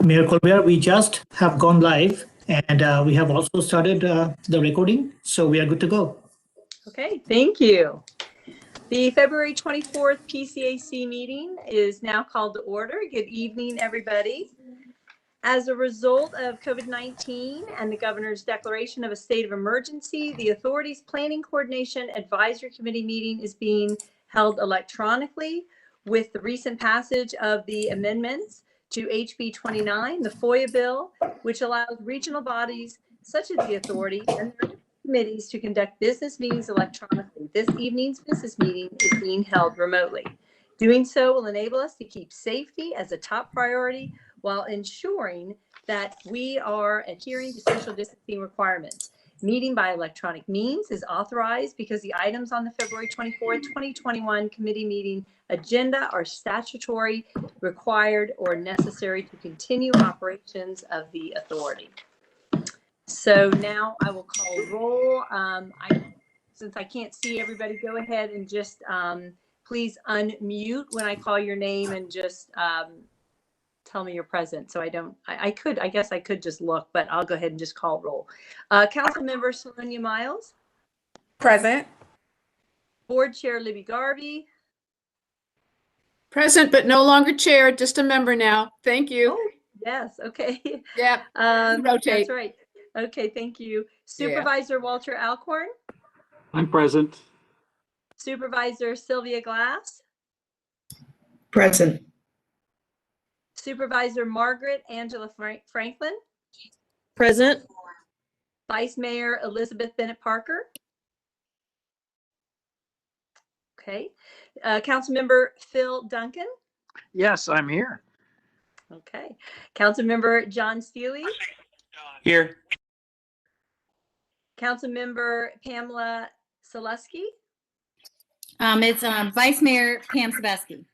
Mayor Colbert, we just have gone live and we have also started the recording, so we are good to go. Okay, thank you. The February 24th PCAC meeting is now called to order. Good evening, everybody. As a result of COVID-19 and the governor's declaration of a state of emergency, the authority's Planning Coordination Advisory Committee meeting is being held electronically with the recent passage of the amendments to HB 29, the FOIA bill, which allows regional bodies such as the authority and their committees to conduct business meetings electronically. This evening's business meeting is being held remotely. Doing so will enable us to keep safety as a top priority while ensuring that we are adhering to social distancing requirements. Meeting by electronic means is authorized because the items on the February 24th, 2021 committee meeting agenda are statutory, required, or necessary to continue operations of the authority. So now I will call roll. Since I can't see everybody, go ahead and just please unmute when I call your name and just tell me you're present. So I guess I could just look, but I'll go ahead and just call roll. Councilmember Salonia Miles. Present. Board Chair Libby Garvey. Present, but no longer chair, just a member now. Thank you. Oh, yes, okay. Yep. Rotate. That's right. Okay, thank you. Supervisor Walter Alcorn. I'm present. Supervisor Sylvia Glass. Present. Supervisor Margaret Angela Franklin. Present. Vice Mayor Elizabeth Bennett Parker. Okay. Councilmember Phil Duncan. Yes, I'm here. Okay. Councilmember John Steele. Here. Councilmember Pamela Selesky. It's Vice Mayor Pam Sebesky.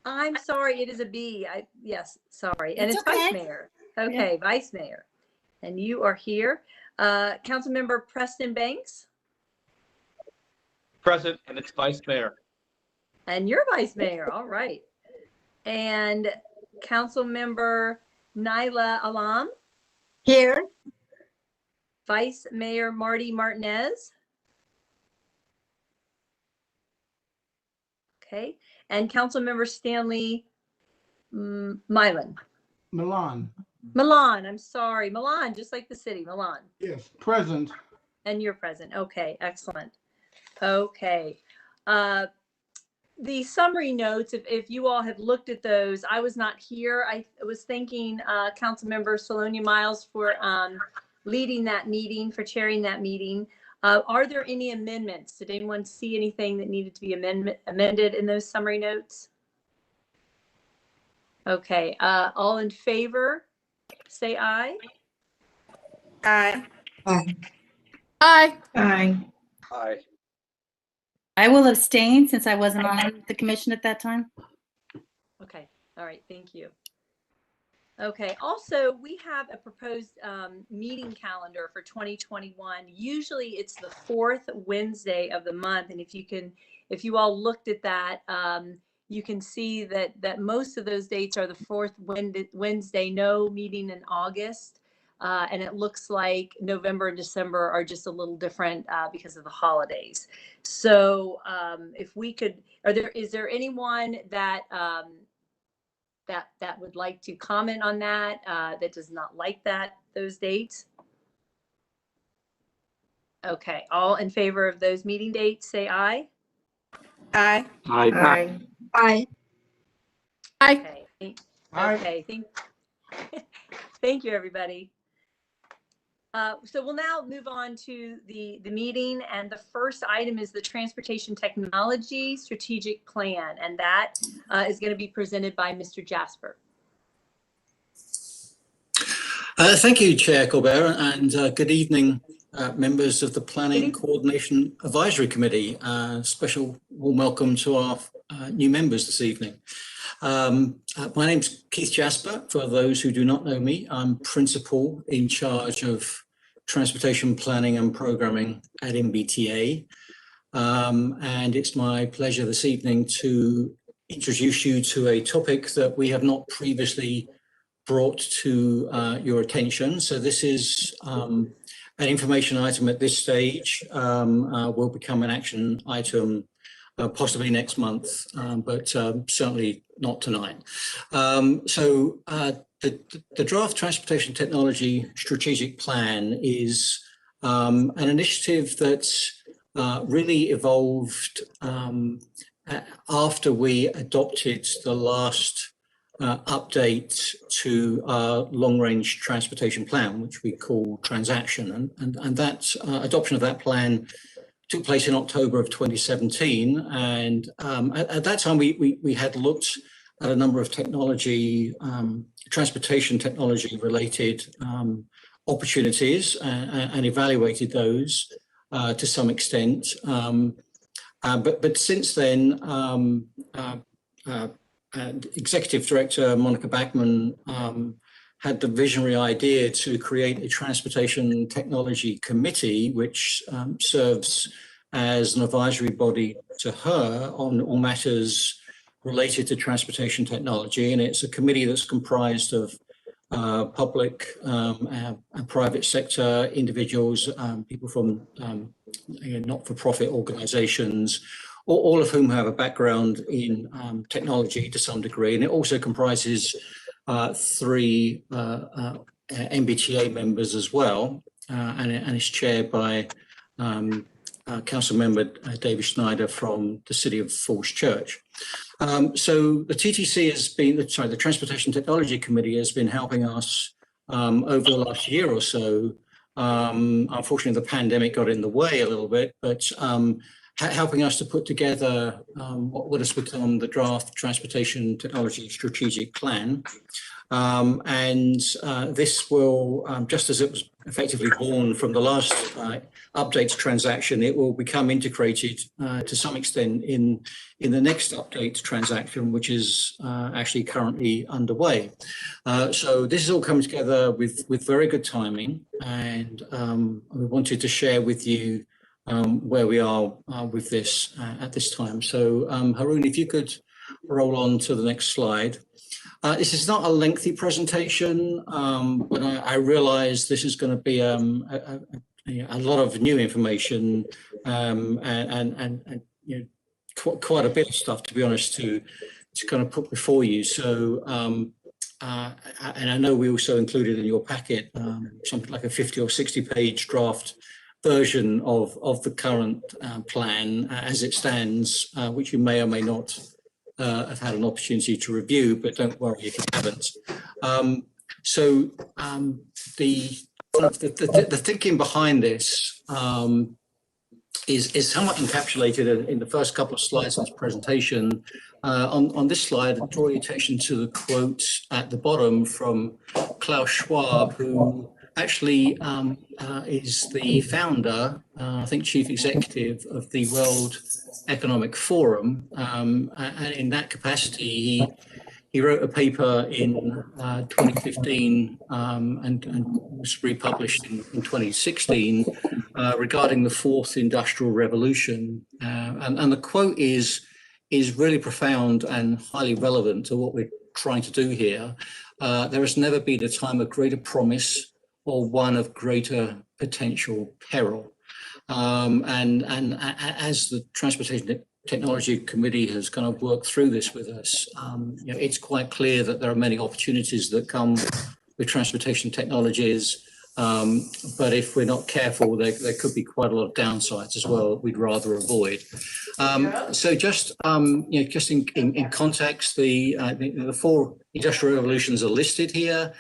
I'm sorry, it is a B. Yes, sorry. And it's okay. Vice Mayor. Okay, yeah. Vice Mayor. And you are here. Councilmember Preston Banks. Present, and it's Vice Mayor. And you're Vice Mayor. All right. And Councilmember Naila Alam. Here. Vice Mayor Marty Martinez. Okay. And Councilmember Stanley Milan. Milan. Milan, I'm sorry. Milan, just like the city, Milan. Yes, present. And you're present. Okay, excellent. Okay. The summary notes, if you all have looked at those, I was not here. I was thanking Councilmember Salonia Miles for leading that meeting, for chairing that meeting. Are there any amendments? Did anyone see anything that needed to be amended in those summary notes? Okay, all in favor, say aye. Aye. Aye. Aye. Aye. Aye. I will abstain since I wasn't on the commission at that time. Okay, all right, thank you. Okay, also we have a proposed meeting calendar for 2021. Usually it's the 4th Wednesday of the month, and if you all looked at that, you can see that most of those dates are the 4th Wednesday, no meeting in August. And it looks like November and December are just a little different because of the holidays. So if we could, is there anyone that that would like to comment on that, that does not like those dates? Okay, all in favor of those meeting dates, say aye. Aye. Aye. Aye. Aye. Aye. Okay, Aye. okay, thank you, everybody. So we'll now move on to the meeting, and the first item is the Transportation Technology Strategic Plan, and that is going to be presented by Mr. Jasper. Thank you, Chair Colbert, and good evening, members of the Planning Coordination Advisory Committee. Special warm welcome to our new members this evening. My name's Keith Jasper. For those who do not know me, I'm principal in charge of transportation planning and programming at NVTA. And it's my pleasure this evening to introduce you to a topic that we have not previously brought to your attention. So this is an information item at this stage, will become an action item possibly next month, but certainly not tonight. The draft transportation technology strategic plan is an initiative that's really evolved after we adopted the last update to our long-range transportation plan, which we call Transaction, and that adoption of that plan took place in October of 2017, and at that time we had looked at a number of technology, transportation technology related opportunities and evaluated those to some extent. But since then, Executive Director Monica Backman had the visionary idea to create a transportation technology committee, which serves as an advisory body to her on all matters related to transportation technology. And it's a committee that's comprised of public and private sector individuals, people from not-for-profit organizations, all of whom have a background in technology to some degree. And it also comprises 3 NVTA members as well, and it's chaired by Council Member David Schneider from the City of Falls Church. So the TTC has been, the Transportation Technology Committee has been helping us over the last year or so. Unfortunately, the pandemic got in the way a little bit, but helping us to put together what has become the draft Transportation Technology Strategic Plan. This will, just as it was effectively born from the last updates transaction, it will become integrated to some extent in the next update transaction, which is actually currently underway. So this is all coming together with very good timing, and we wanted to share with you where we are with this at this time. So Haroon, if you could roll on to the next slide. This is not a lengthy presentation, but I realize this is going to be a lot of new information and quite a bit of stuff, to be honest, to kind of put before you. So, and I know we also included in your packet something like a 50 or 60 page draft version of the current plan as it stands, which you may or may not have had an opportunity to review, but don't worry if you haven't. The thinking behind this is somewhat encapsulated in the first couple of slides of this presentation. On this slide, I draw your attention to the quote at the bottom from Klaus Schwab, who actually is the founder, I think chief executive of the World Economic Forum, and in that capacity he wrote a paper in 2015 and was republished in 2016 regarding the fourth industrial revolution, and the quote is really profound and highly relevant to what we're trying to do here. There has never been a time of greater promise or one of greater potential peril. And as the Transportation Technology Committee has kind of worked through this with us, it's quite clear that there are many opportunities that come with transportation technologies, but if we're not careful, there could be quite a lot of downsides as well that we'd rather avoid. So just just in context, the 4 industrial revolutions are listed here.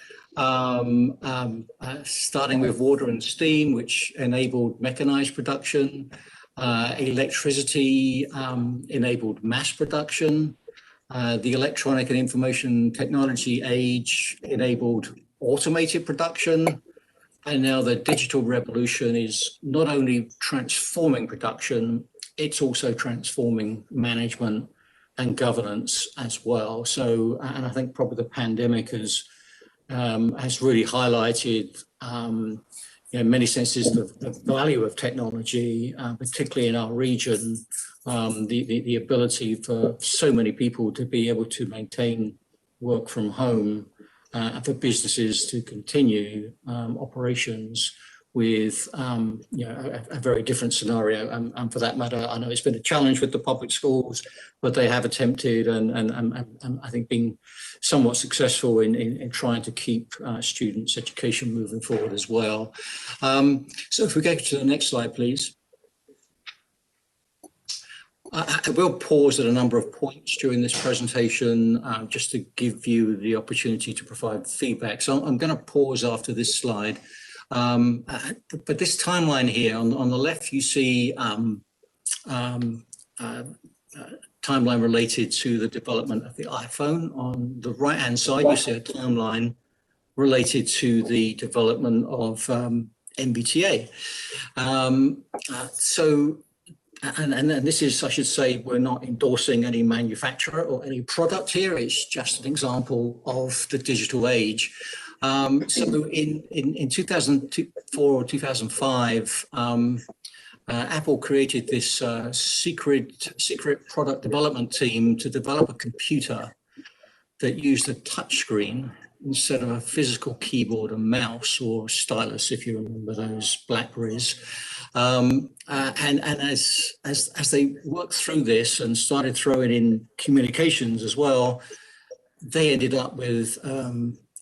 Starting with water and steam, which enabled mechanized production, electricity enabled mass production, the electronic and information technology age enabled automated production, and now the digital revolution is not only transforming production, it's also transforming management and governance as well. So, and I think probably the pandemic has really highlighted, in many senses, the value of technology, particularly in our region, the ability for so many people to be able to maintain work from home and for businesses to continue operations with a very different scenario. And for that matter, I know it's been a challenge with the public schools, but they have attempted and I think been somewhat successful in trying to keep students' education moving forward as well. So if we go to the next slide, please. I will pause at a number of points during this presentation just to give you the opportunity to provide feedback. So I'm going to pause after this slide. But this timeline here on the left, you see timeline related to the development of the iPhone. On the right-hand side, you see a timeline related to the development of NVTA. And this is, I should say, we're not endorsing any manufacturer or any product here. It's just an example of the digital age. So in 2004 or 2005, Apple created this secret product development team to develop a computer that used a touchscreen instead of a physical keyboard and mouse or stylus, if you remember those Blackberries. And as they worked through this and started throwing in communications as well, they ended up with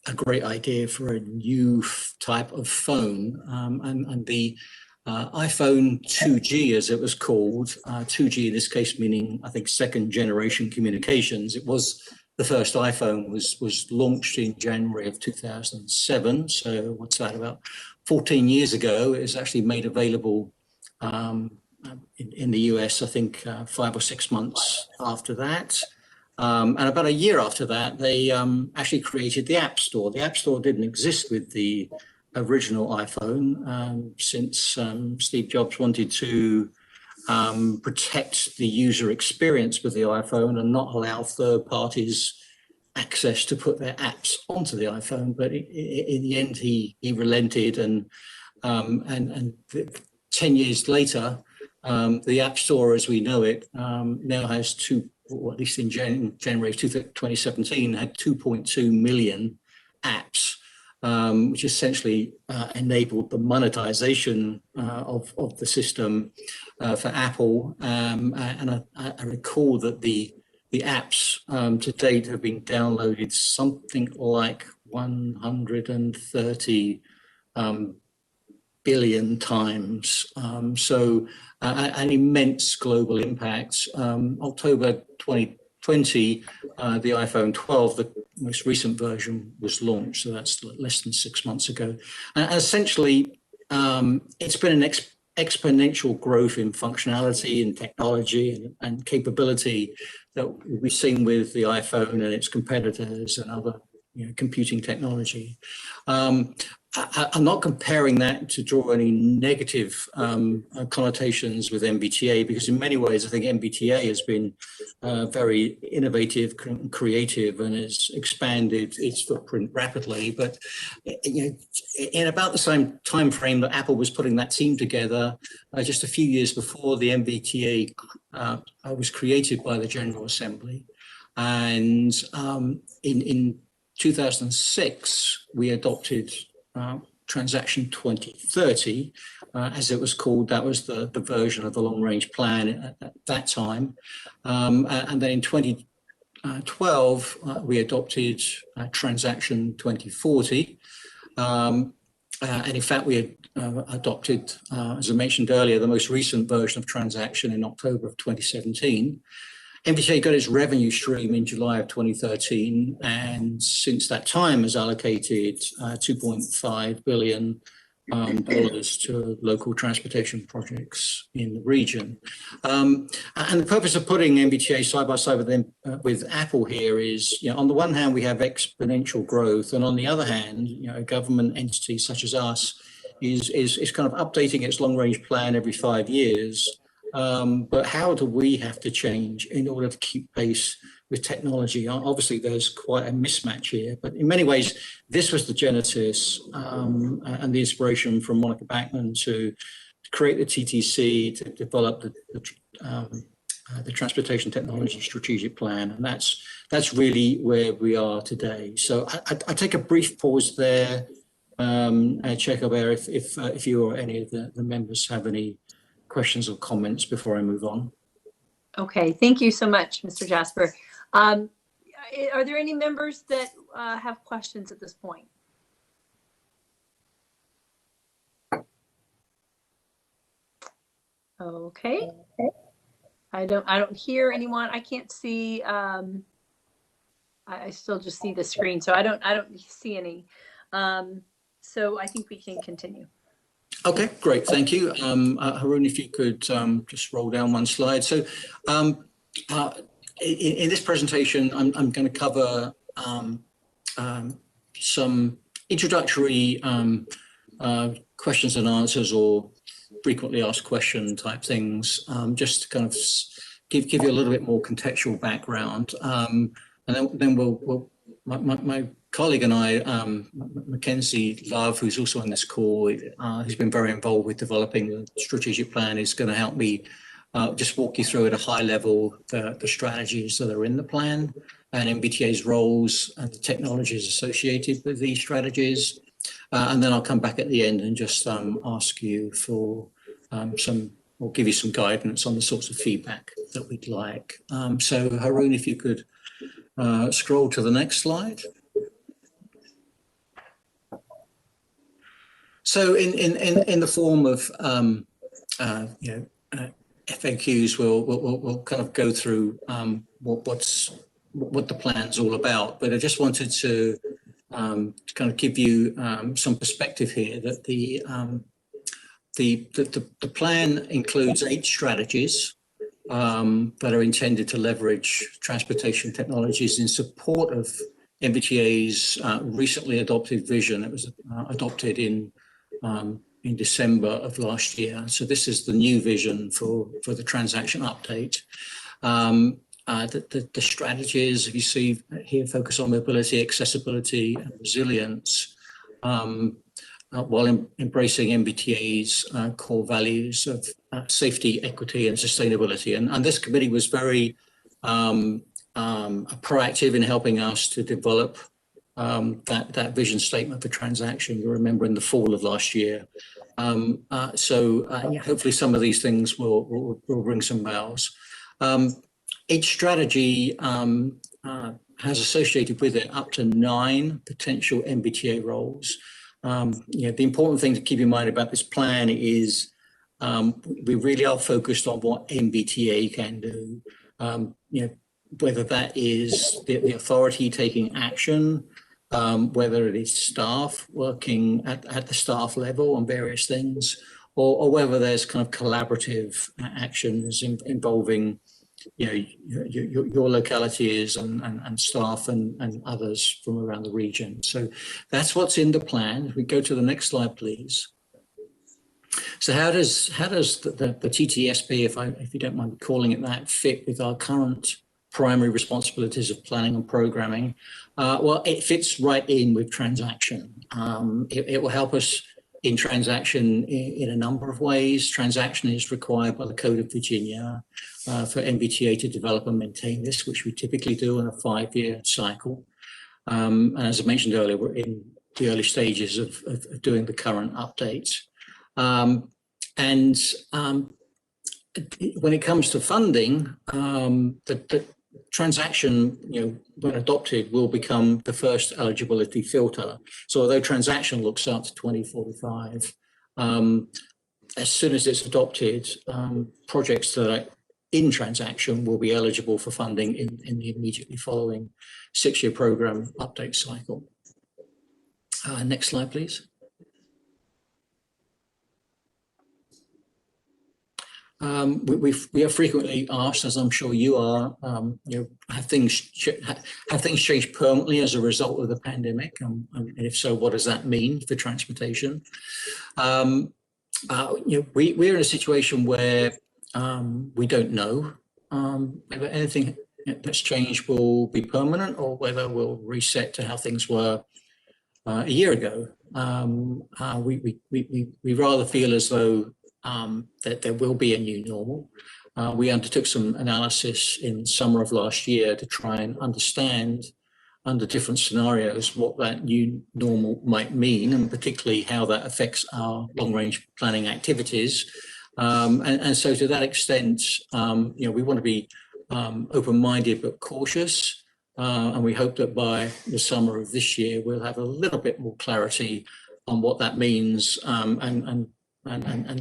a great idea for a new type of phone, and the iPhone 2G, as it was called, 2G in this case meaning, I think, second generation communications. It was the first iPhone was launched in January of 2007. So what's that, about 14 years ago? It was actually made available in the US, I think 5 or 6 months after that. And about a year after that, they actually created the App Store. The App Store didn't exist with the original iPhone since Steve Jobs wanted to protect the user experience with the iPhone and not allow third parties access to put their apps onto the iPhone. But in the end, he relented, and 10 years later, the App Store as we know it now has or at least in January 2017, had 2.2 million apps, which essentially enabled the monetization of the system for Apple. And I recall that the apps to date have been downloaded something like 130 billion times. So an immense global impact. October 2020, the iPhone 12, the most recent version, was launched. So that's less than 6 months ago. And essentially, it's been an exponential growth in functionality and technology and capability that we've seen with the iPhone and its competitors and other computing technology. I'm not comparing that to draw any negative connotations with NVTA, because in many ways I think NVTA has been very innovative and creative and has expanded its footprint rapidly. But in about the same time frame that Apple was putting that team together, just a few years before, the NVTA was created by the General Assembly. And in 2006, we adopted Transaction 2030, as it was called. That was the version of the long-range plan at that time. And then in 2012, we adopted Transaction 2040. And in fact, we had adopted, as I mentioned earlier, the most recent version of Transaction in October of 2017. NVTA got its revenue stream in July of 2013, and since that time has allocated $2.5 billion to local transportation projects in the region. And the purpose of putting NVTA side by side with Apple here is, on the one hand, we have exponential growth, and on the other hand, a government entity such as us is kind of updating its long-range plan every 5 years. But how do we have to change in order to keep pace with technology? Obviously, there's quite a mismatch here, but in many ways, this was the genesis and the inspiration from Monica Bachmann to create the TTC, to develop the the Transportation Technology Strategic Plan, and that's really where we are today. So I take a brief pause there, Chair Colbert, if you or any of the members have any questions or comments before I move on. Okay, thank you so much, Mr. Jasper. Are there any members that have questions at this point? Okay. I don't hear anyone. I can't see. I still just see the screen, so I don't see any. So I think we can continue. Okay, great, thank you. Haroon, if you could just roll down one slide. So in this presentation, I'm going to cover some introductory questions and answers or frequently asked question type things, just to kind of give you a little bit more contextual background. And then my colleague and I, Mackenzie Love, who's also on this call, who's been very involved with developing the strategic plan, is going to help me just walk you through at a high level the strategies that are in the plan and NVTA's roles and the technologies associated with these strategies. And then I'll come back at the end and just ask you for or give you some guidance on the sorts of feedback that we'd like. So Haroon, if you could scroll to the next slide. So in the form of FAQs, we'll kind of go through what the plan's all about. But I just wanted to kind of give you some perspective here that the plan includes 8 strategies that are intended to leverage transportation technologies in support of NVTA's recently adopted vision. It was adopted in December of last year. So this is the new vision for the transaction update. The strategies, if you see here, focus on mobility, accessibility, and resilience, while embracing NVTA's core values of safety, equity, and sustainability. And this committee was very proactive in helping us to develop that vision statement for transaction. You remember in the fall of last year. Hopefully some of these things will ring some bells. Each strategy has associated with it up to 9 potential NVTA roles. The important thing to keep in mind about this plan is we really are focused on what NVTA can do. Whether that is the authority taking action, whether it is staff working at the staff level on various things, or whether there's kind of collaborative actions involving your localities and staff and others from around the region. So that's what's in the plan. If we go to the next slide, please. So how does the TTSP, if you don't mind calling it that, fit with our current primary responsibilities of planning and programming? Well, it fits right in with transaction. It will help us in transaction in a number of ways. Transaction is required by the Code of Virginia for NVTA to develop and maintain this, which we typically do in a 5-year cycle. And as I mentioned earlier, we're in the early stages of doing the current updates. When it comes to funding, the transaction, when adopted, will become the first eligibility filter. So although transaction looks out to 2045, as soon as it's adopted, projects that are in transaction will be eligible for funding in the immediately following 6-year program update cycle. Next slide, please. We are frequently asked, as I'm sure you are, have things changed permanently as a result of the pandemic? And if so, what does that mean for transportation? We're in a situation where we don't know whether anything that's changed will be permanent or whether we'll reset to how things were a year ago. We rather feel as though that there will be a new normal. we undertook some analysis in summer of last year to try and understand under different scenarios what that new normal might mean, and particularly how that affects our long-range planning activities. And so to that extent, we want to be open-minded but cautious, and we hope that by the summer of this year we'll have a little bit more clarity on what that means, and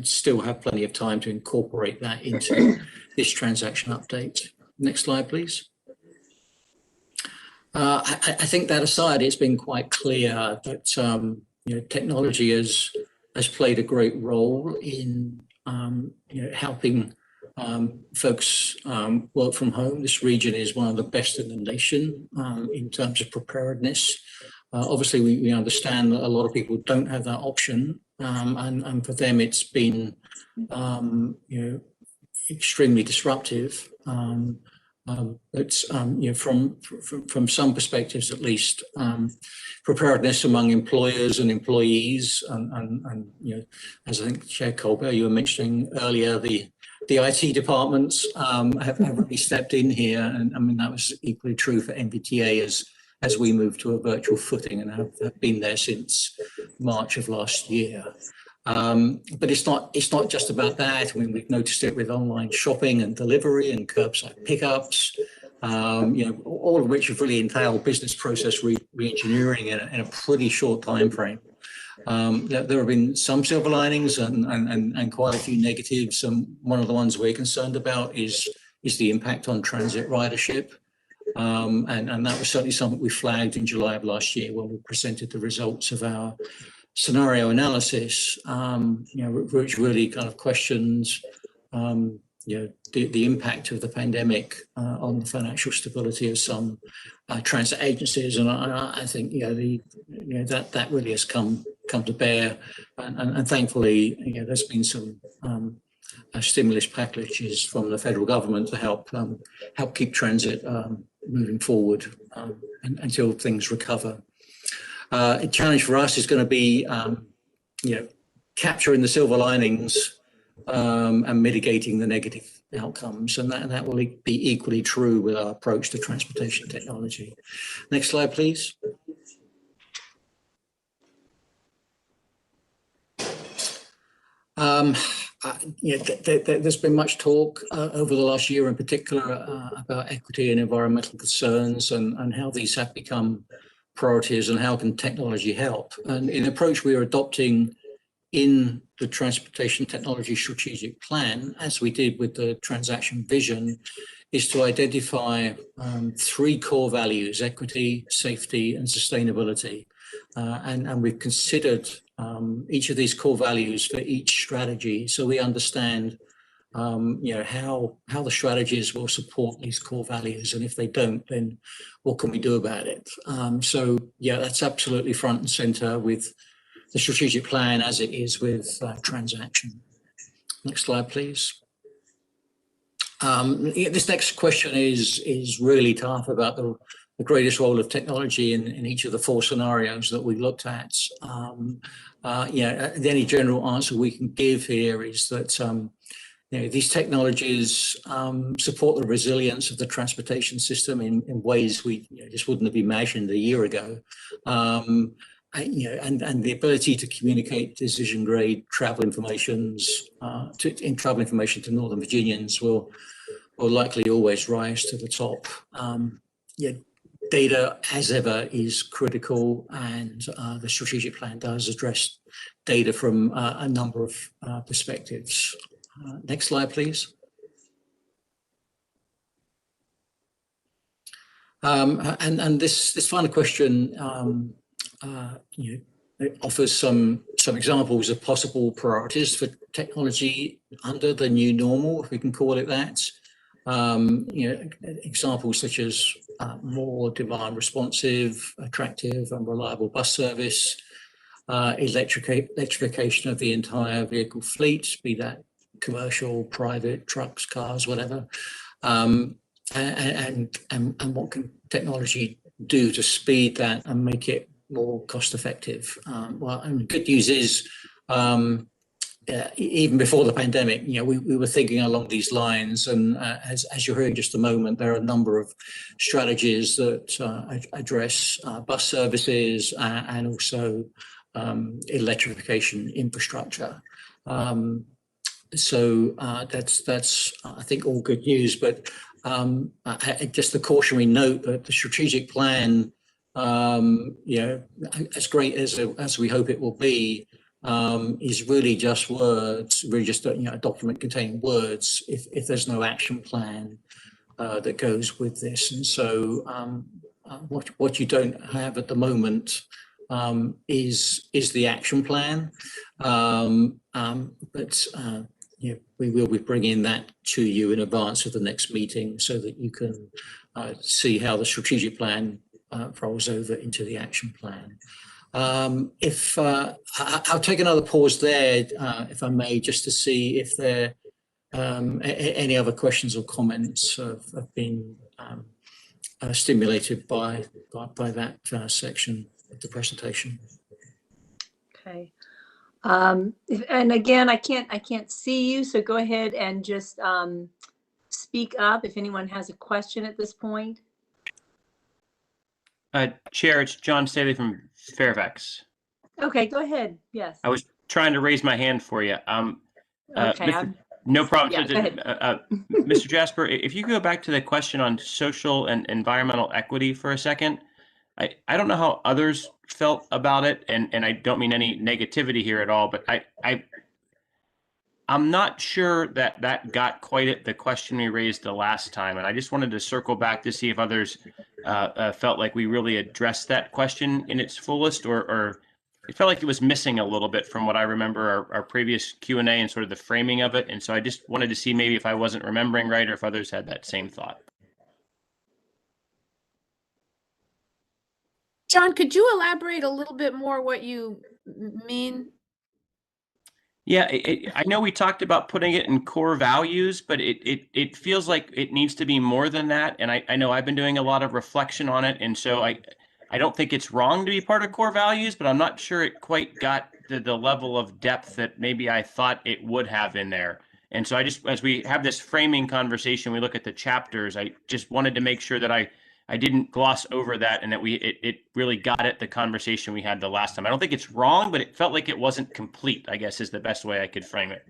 still have plenty of time to incorporate that into this transaction update. Next slide, please. I think that aside, it's been quite clear that technology has played a great role in helping folks work from home. This region is one of the best in the nation in terms of preparedness. Obviously, we understand that a lot of people don't have that option, and for them it's been extremely disruptive. But from some perspectives, at least, preparedness among employers and employees, and as I think Chair Colbert, you were mentioning earlier, the IT departments have really stepped in here, and I mean that was equally true for NVTA as we move to a virtual footing and have been there since March of last year. But it's not just about that. I mean, we've noticed it with online shopping and delivery and curbside pickups, all of which have really entailed business process re-engineering in a pretty short time frame. There have been some silver linings and quite a few negatives. And one of the ones we're concerned about is the impact on transit ridership. And that was certainly something we flagged in July of last year when we presented the results of our scenario analysis, which really kind of questions the impact of the pandemic on the financial stability of some transit agencies, and I think that really has come to bear, and thankfully there's been some stimulus packages from the federal government to help keep transit moving forward until things recover. A challenge for us is going to be, capturing the silver linings and mitigating the negative outcomes, and that will be equally true with our approach to transportation technology. Next slide, please. There's been much talk over the last year in particular about equity and environmental concerns and how these have become priorities and how can technology help. And an approach we are adopting in the Transportation Technology Strategic Plan, as we did with the transaction vision, is to identify 3 core values: equity, safety, and sustainability. And we've considered each of these core values for each strategy, so we understand how the strategies will support these core values, and if they don't, then what can we do about it? So that's absolutely front and center with the strategic plan as it is with transaction. Next slide, please. This next question is really tough about the greatest role of technology in each of the 4 scenarios that we looked at. The only general answer we can give here is that these technologies support the resilience of the transportation system in ways we just wouldn't have imagined a year ago. And the ability to communicate decision-grade travel information to Northern Virginians will likely always rise to the top. Data, as ever, is critical, and the strategic plan does address data from a number of perspectives. Next slide, please. And this final question it offers some examples of possible priorities for technology under the new normal, if we can call it that. Examples such as more demand responsive, attractive and reliable bus service, electrification of the entire vehicle fleet, be that commercial, private, trucks, cars, whatever, and what can technology do to speed that and make it more cost effective? Well, and the good news is even before the pandemic, we were thinking along these lines, and as you heard in just a moment, there are a number of strategies that address bus services and also electrification infrastructure. So that's I think all good news, but just a cautionary note that the strategic plan, as great as we hope it will be, is really just words, really just a document containing words if there's no action plan that goes with this. And so what you don't have at the moment is the action plan, but we will be bringing that to you in advance of the next meeting so that you can see how the strategic plan rolls over into the action plan. I'll take another pause there, if I may, just to see if there any other questions or comments have been stimulated by that section of the presentation. Okay. And again, I can't see you, so go ahead and just speak up if anyone has a question at this point. Chair, it's John Staley from Fairfax. Okay, go ahead. Yes. I was trying to raise my hand for you. Okay. No problem. Yeah, go ahead. Mr. Jasper, if you go back to the question on social and environmental equity for a second, I don't know how others felt about it, and I don't mean any negativity here at all, but I'm not sure that got quite at the question we raised the last time, and I just wanted to circle back to see if others felt like we really addressed that question in its fullest, or it felt like it was missing a little bit from what I remember our previous Q&A and sort of the framing of it. And so I just wanted to see maybe if I wasn't remembering right or if others had that same thought. John, could you elaborate a little bit more what you mean? Yeah, I know we talked about putting it in core values, but it feels like it needs to be more than that. And I know I've been doing a lot of reflection on it. And so I don't think it's wrong to be part of core values, but I'm not sure it quite got the level of depth that maybe I thought it would have in there. And so as we have this framing conversation, we look at the chapters, I just wanted to make sure that I didn't gloss over that and that it really got at the conversation we had the last time. I don't think it's wrong, but it felt like it wasn't complete, I guess is the best way I could frame it.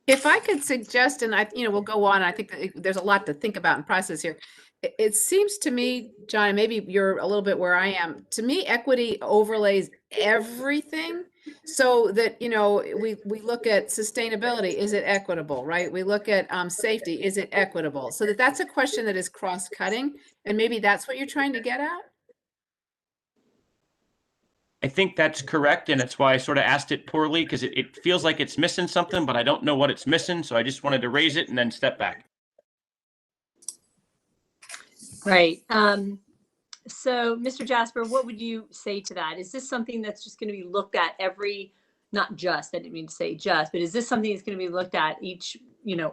If I could suggest, and we'll go on, I think that there's a lot to think about and process here. It seems to me, John, maybe you're a little bit where I am. To me, equity overlays everything, so that we look at sustainability. Is it equitable, right? We look at safety. Is it equitable? So that's a question that is cross-cutting, and maybe that's what you're trying to get at. I think that's correct, and that's why I sort of asked it poorly, because it feels like it's missing something, but I don't know what it's missing. So I just wanted to raise it and then step back. Right. So, Mr. Jasper, what would you say to that? Is this something that's just going to be looked at not just, I didn't mean to say just, but is this something that's going to be looked at each,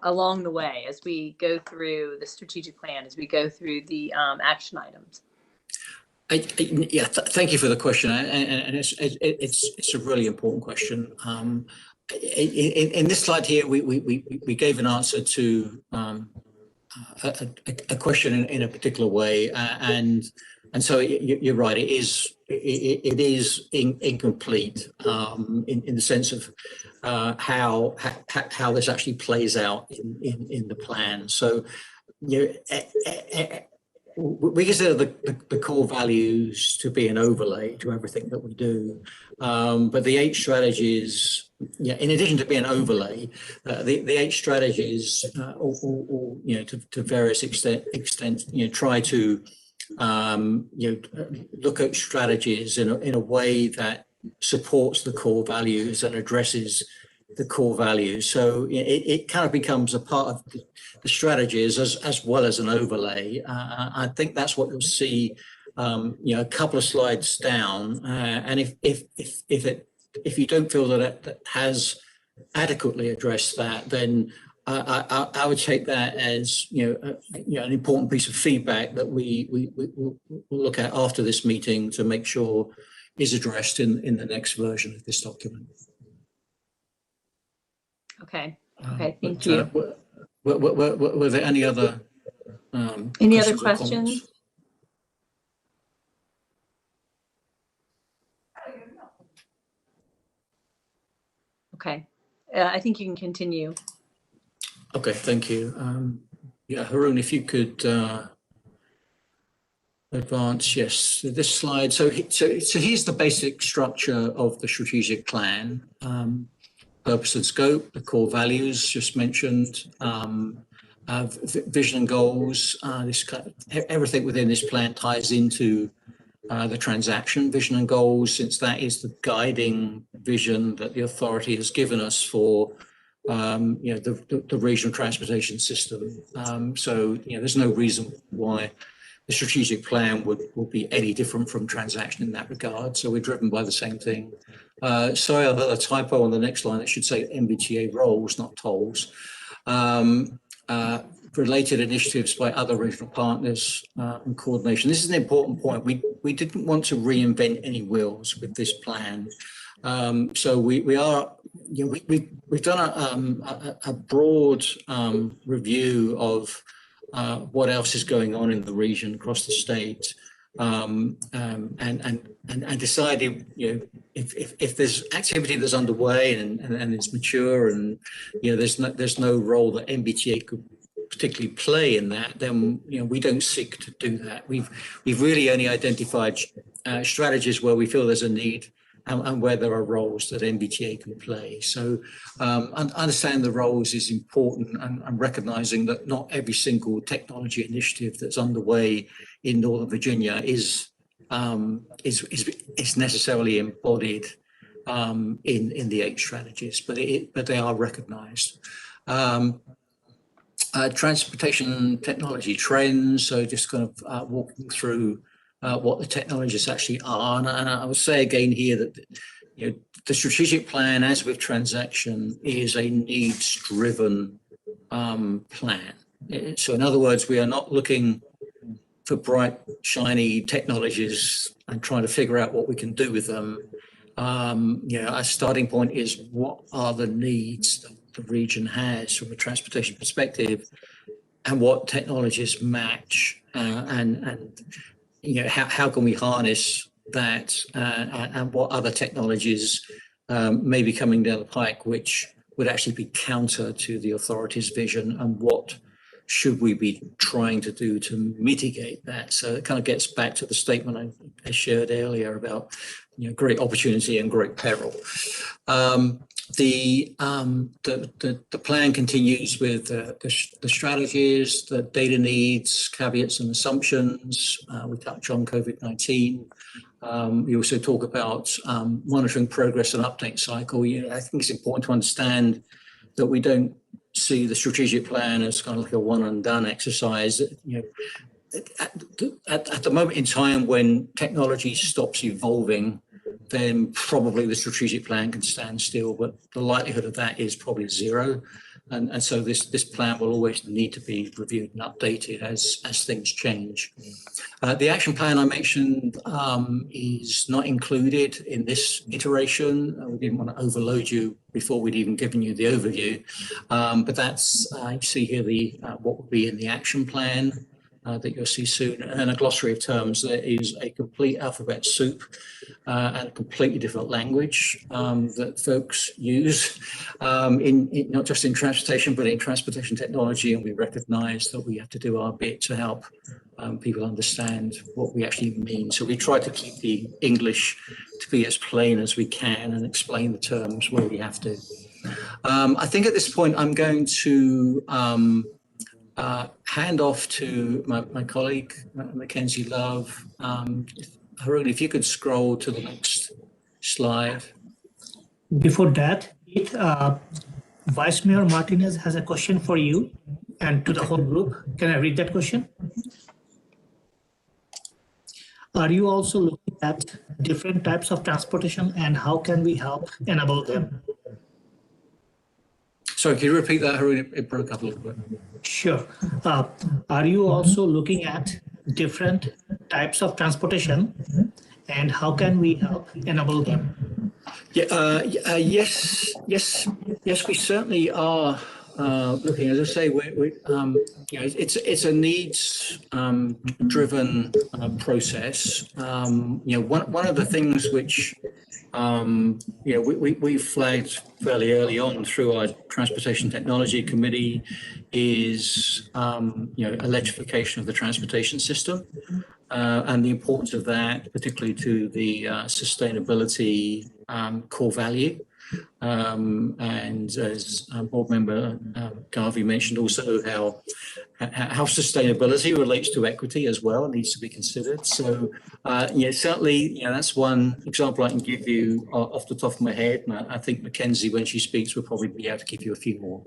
along the way as we go through the strategic plan, as we go through the action items? Thank you for the question, and it's a really important question. In this slide here, we gave an answer to a question in a particular way, and so you're right. It is incomplete in the sense of how this actually plays out in the plan. So we consider the core values to be an overlay to everything that we do, but the 8 strategies, in addition to being an overlay, the 8 strategies, to various extents, try to look at strategies in a way that supports the core values and addresses the core values. So it kind of becomes a part of the strategies as well as an overlay. I think that's what you'll see, a couple of slides down. And if you don't feel that it has adequately addressed that, then I would take that as an important piece of feedback that we will look at after this meeting to make sure is addressed in the next version of this document. Okay. Okay. Thank But, you. were there any other Any other or comments? questions? Okay. I think you can continue. Okay, thank you. Yeah, Haroon, if you could advance, yes, this slide. So here's the basic structure of the strategic plan. Purpose and scope, the core values just mentioned, vision and goals. Everything within this plan ties into the transaction vision and goals, since that is the guiding vision that the authority has given us for the regional transportation system. So there's no reason why the strategic plan would be any different from transaction in that regard. So we're driven by the same thing. Sorry, I've got a typo on the next line. It should say NVTA roles, not tolls. Related initiatives by other regional partners and coordination. This is an important point. We didn't want to reinvent any wheels with this plan. So we've done a broad review of what else is going on in the region across the state, and decided, if there's activity that's underway and it's mature, and there's no role that NVTA could particularly play in that, then we don't seek to do that. We've really only identified strategies where we feel there's a need and where there are roles that NVTA can play. So understanding the roles is important, and recognizing that not every single technology initiative that's underway in Northern Virginia is necessarily embodied in the 8 strategies, but they are recognized. Transportation technology trends, so just kind of walking through what the technologies actually are. And I would say again here that the strategic plan, as with transaction, is a needs-driven plan. So in other words, we are not looking for bright, shiny technologies and trying to figure out what we can do with them. Our starting point is, what are the needs that the region has from a transportation perspective, and what technologies match, and how can we harness that, and what other technologies may be coming down the pike which would actually be counter to the authority's vision, and what should we be trying to do to mitigate that. So it kind of gets back to the statement I shared earlier about great opportunity and great peril. The plan continues with the strategies, the data needs, caveats and assumptions. We touch on COVID-19. We also talk about monitoring progress and update cycle. I think it's important to understand that we don't see the strategic plan as kind of like a one and done exercise. At the moment in time when technology stops evolving, then probably the strategic plan can stand still, but the likelihood of that is probably 0. And so this plan will always need to be reviewed and updated as things change. The action plan I mentioned is not included in this iteration. We didn't want to overload you before we'd even given you the overview. But that's, you see here, what will be in the action plan that you'll see soon. And a glossary of terms. There is a complete alphabet soup and a completely different language that folks use, in not just in transportation, but in transportation technology. And we recognize that we have to do our bit to help people understand what we actually mean. So we try to keep the English to be as plain as we can and explain the terms where we have to. I think at this point, I'm going to hand off to my colleague, Mackenzie Love. Haroon, if you could scroll to the next slide. Before that, Vice Mayor Martinez has a question for you and to the whole group. Can I read that question? Are you also looking at different types of transportation, and how can we help enable them? Sorry, can you repeat that, Haroon? It broke up a little bit. Sure. Are you also looking at different types of transportation, and how can we help enable them? Yes, we certainly are looking. As I say, it's a needs driven process. One of the things which we flagged fairly early on through our Transportation Technology Committee is electrification of the transportation system. And the importance of that, particularly to the sustainability core value. And as Board Member Garvey mentioned also how sustainability relates to equity as well needs to be considered. So certainly that's one example I can give you off the top of my head. And I think Mackenzie, when she speaks, will probably be able to give you a few more.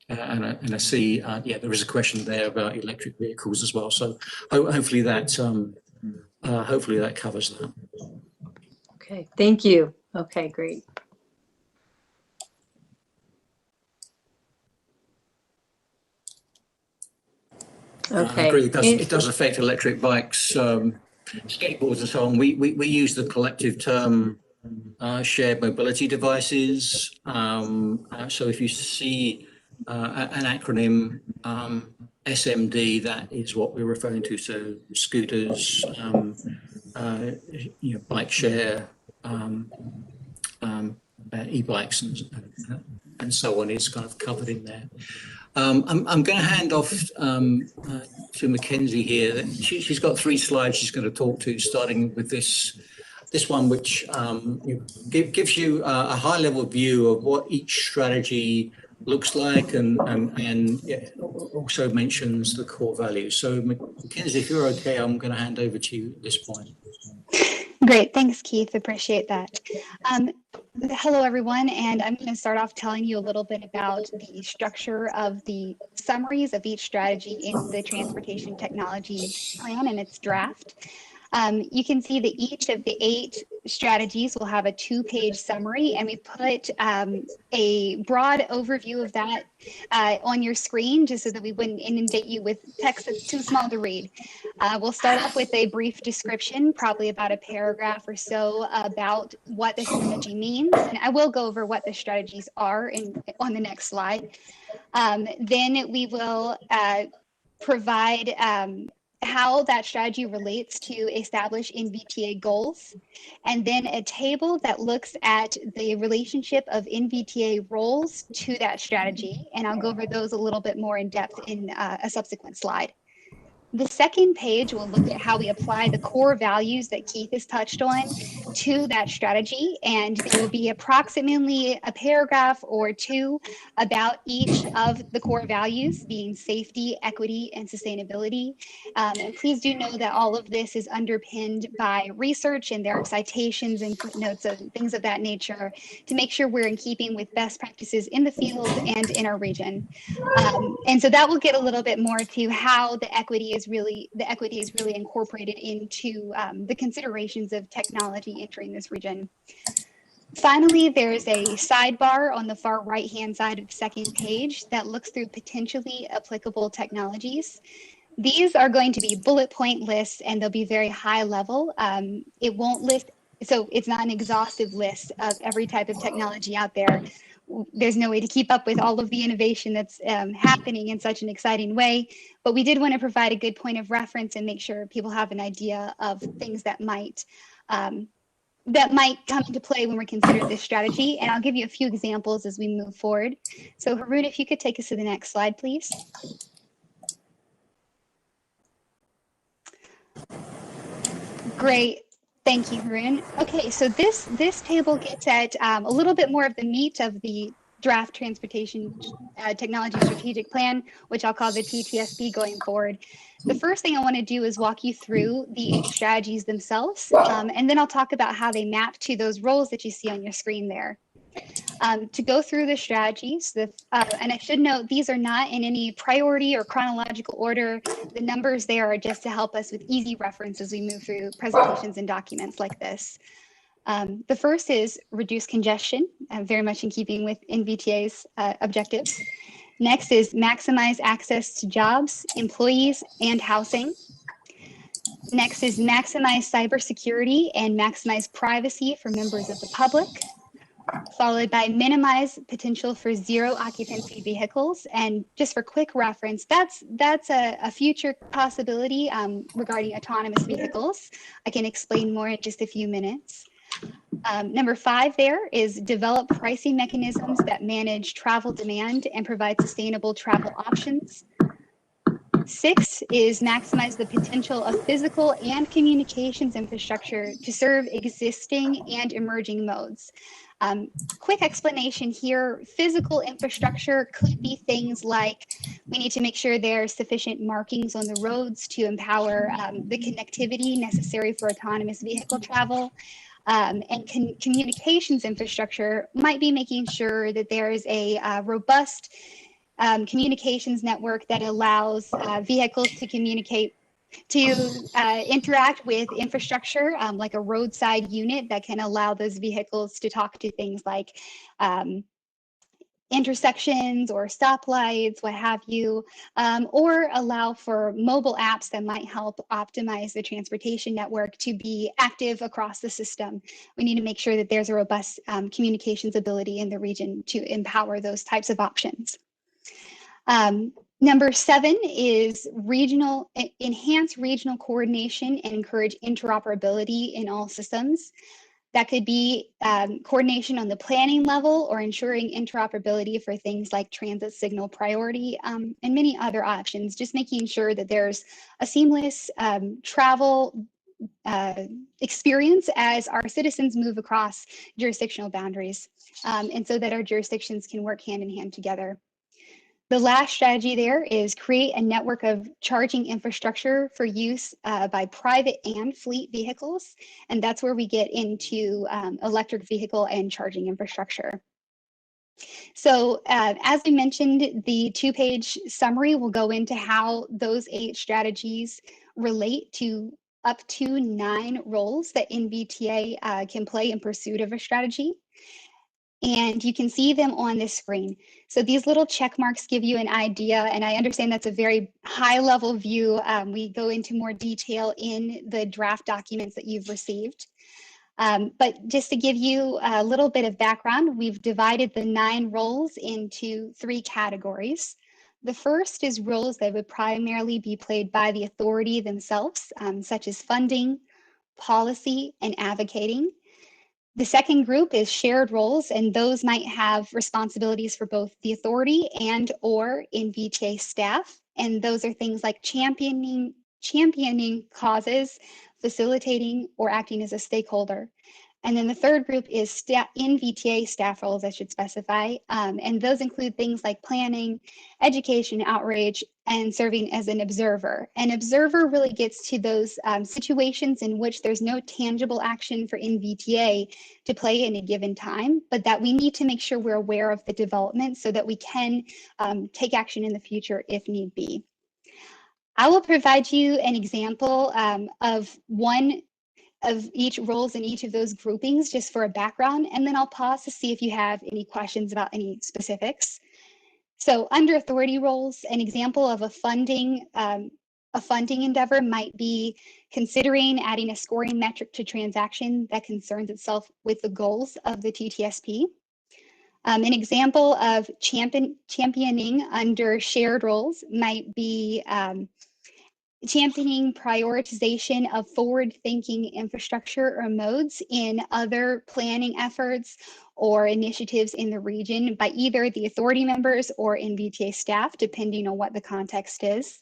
And I see, there is a question there about electric vehicles as well. So hopefully that covers that. Okay, thank you. Okay, great. Okay. I agree. It does affect electric bikes, skateboards and so on. We use the collective term shared mobility devices. So if you see an acronym SMD, that is what we're referring to. So scooters, bike share, e-bikes and so on is kind of covered in there. I'm going to hand off to Mackenzie here. She's got 3 slides she's going to talk to, starting with this one, which gives you a high-level view of what each strategy looks like, and also mentions the core values. So, Mackenzie, if you're okay, I'm going to hand over to you at this point. Great, thanks, Keith. Appreciate that. Hello, everyone, and I'm going to start off telling you a little bit about the structure of the summaries of each strategy in the Transportation Technology Plan and its draft. You can see that each of the 8 strategies will have a 2-page summary, and we put a broad overview of that on your screen just so that we wouldn't inundate you with text that's too small to read. We'll start off with a brief description, probably about a paragraph or so, about what the strategy means, and I will go over what the strategies are on the next slide. Then we will provide how that strategy relates to establish NVTA goals, and then a table that looks at the relationship of NVTA roles to that strategy. And I'll go over those a little bit more in depth in a subsequent slide. The second page will look at how we apply the core values that Keith has touched on to that strategy, and there will be approximately a paragraph or 2 about each of the core values, being safety, equity, and sustainability. And please do know that all of this is underpinned by research, and there are citations and footnotes and things of that nature to make sure we're in keeping with best practices in the field and in our region. And so that will get a little bit more to how the equity is really incorporated into the considerations of technology entering this region. Finally, there's a sidebar on the far right-hand side of the second page that looks through potentially applicable technologies. These are going to be bullet point lists, and they'll be very high level. It won't list, so it's not an exhaustive list of every type of technology out there. There's no way to keep up with all of the innovation that's happening in such an exciting way, but we did want to provide a good point of reference and make sure people have an idea of things that might come into play when we're considering this strategy. And I'll give you a few examples as we move forward. So Haroon, if you could take us to the next slide, please. Great. Thank you, Haroon. Okay, so this table gets at a little bit more of the meat of the draft Transportation Technology Strategic Plan, which I'll call the TTSP going forward. The first thing I want to do is walk you through the 8 strategies themselves, and then I'll talk about how they map to those roles that you see on your screen there. To go through the strategies, and I should note, these are not in any priority or chronological order. The numbers there are just to help us with easy reference as we move through presentations and documents like this. The first is reduce congestion, very much in keeping with NVTA's objectives. Next is maximize access to jobs, employees, and housing. Next is maximize cybersecurity and maximize privacy for members of the public, followed by minimize potential for zero occupancy vehicles. And just for quick reference, that's a future possibility regarding autonomous vehicles. I can explain more in just a few minutes. Number 5 there is develop pricing mechanisms that manage travel demand and provide sustainable travel options. 6 is maximize the potential of physical and communications infrastructure to serve existing and emerging modes. Quick explanation here, physical infrastructure could be things like we need to make sure there are sufficient markings on the roads to empower the connectivity necessary for autonomous vehicle travel. And communications infrastructure might be making sure that there is a robust communications network that allows vehicles to communicate, to interact with infrastructure, like a roadside unit that can allow those vehicles to talk to things like intersections or stoplights, what have you, or allow for mobile apps that might help optimize the transportation network to be active across the system. We need to make sure that there's a robust communications ability in the region to empower those types of options. Number 7 is enhance regional coordination and encourage interoperability in all systems. That could be coordination on the planning level or ensuring interoperability for things like transit signal priority and many other options, just making sure that there's a seamless travel experience as our citizens move across jurisdictional boundaries, and so that our jurisdictions can work hand in hand together. The last strategy there is create a network of charging infrastructure for use by private and fleet vehicles. And that's where we get into electric vehicle and charging infrastructure. So as I mentioned, the 2-page summary will go into how those 8 strategies relate to up to 9 roles that NVTA can play in pursuit of a strategy. And you can see them on this screen. So these little check marks give you an idea, and I understand that's a very high level view. We go into more detail in the draft documents that you've received. But just to give you a little bit of background, we've divided the 9 roles into 3 categories. The first is roles that would primarily be played by the authority themselves, such as funding, policy, and advocating. The second group is shared roles, and those might have responsibilities for both the authority and or NVTA staff. And those are things like championing causes, facilitating, or acting as a stakeholder. And then the third group is NVTA staff roles, I should specify. And those include things like planning, education, outreach, and serving as an observer. An observer really gets to those situations in which there's no tangible action for NVTA to play in a given time, but that we need to make sure we're aware of the development so that we can take action in the future if need be. I will provide you an example of one of each roles in each of those groupings just for a background, and then I'll pause to see if you have any questions about any specifics. So under authority roles, an example of a funding endeavor might be considering adding a scoring metric to transaction that concerns itself with the goals of the TTSP. An example of championing under shared roles might be championing prioritization of forward-thinking infrastructure or modes in other planning efforts or initiatives in the region by either the authority members or NVTA staff, depending on what the context is.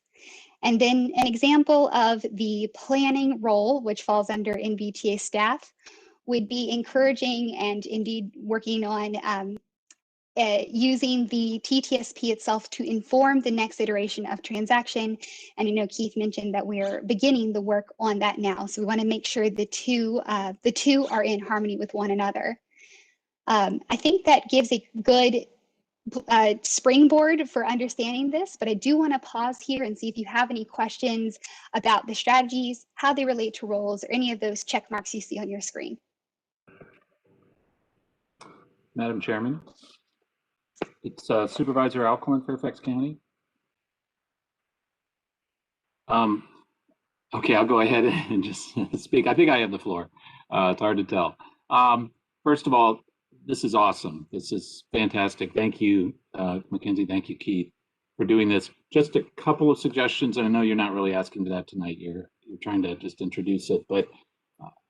And then an example of the planning role, which falls under NVTA staff, would be encouraging and indeed working on using the TTSP itself to inform the next iteration of transaction. And I know Keith mentioned that we're beginning the work on that now. So we want to make sure the two are in harmony with one another. I think that gives a good springboard for understanding this, but I do want to pause here and see if you have any questions about the strategies, how they relate to roles, or any of those check marks you see on your screen. Madam Chairman. It's Supervisor Alcorn, Fairfax County. Okay, I'll go ahead and just speak. I think I have the floor. It's hard to tell. First of all, this is awesome. This is fantastic. Thank you, Mackenzie. Thank you, Keith, for doing this. Just a couple of suggestions, and I know you're not really asking for that tonight. You're trying to just introduce it. But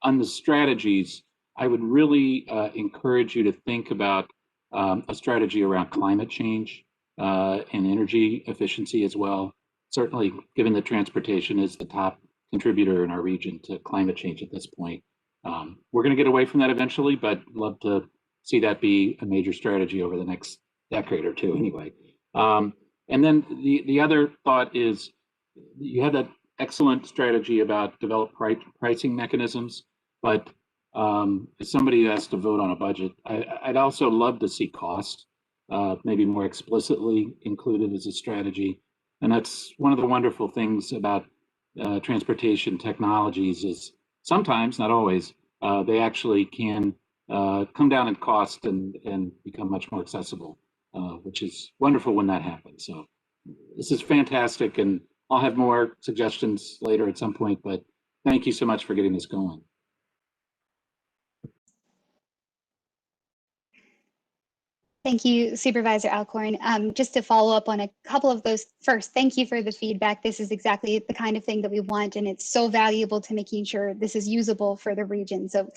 on the strategies, I would really encourage you to think about a strategy around climate change and energy efficiency as well. Certainly, given that transportation is the top contributor in our region to climate change at this point. We're going to get away from that eventually, but love to see that be a major strategy over the next decade or two anyway. And then the other thought is you had that excellent strategy about develop pricing mechanisms, but as somebody who has to vote on a budget, I'd also love to see cost maybe more explicitly included as a strategy. And that's one of the wonderful things about transportation technologies is sometimes, not always, they actually can come down in cost and become much more accessible, which is wonderful when that happens. So this is fantastic, and I'll have more suggestions later at some point, but thank you so much for getting this going. Thank you, Supervisor Alcorn. Just to follow up on a couple of those, first, thank you for the feedback. This is exactly the kind of thing that we want, and it's so valuable to making sure this is usable for the region. So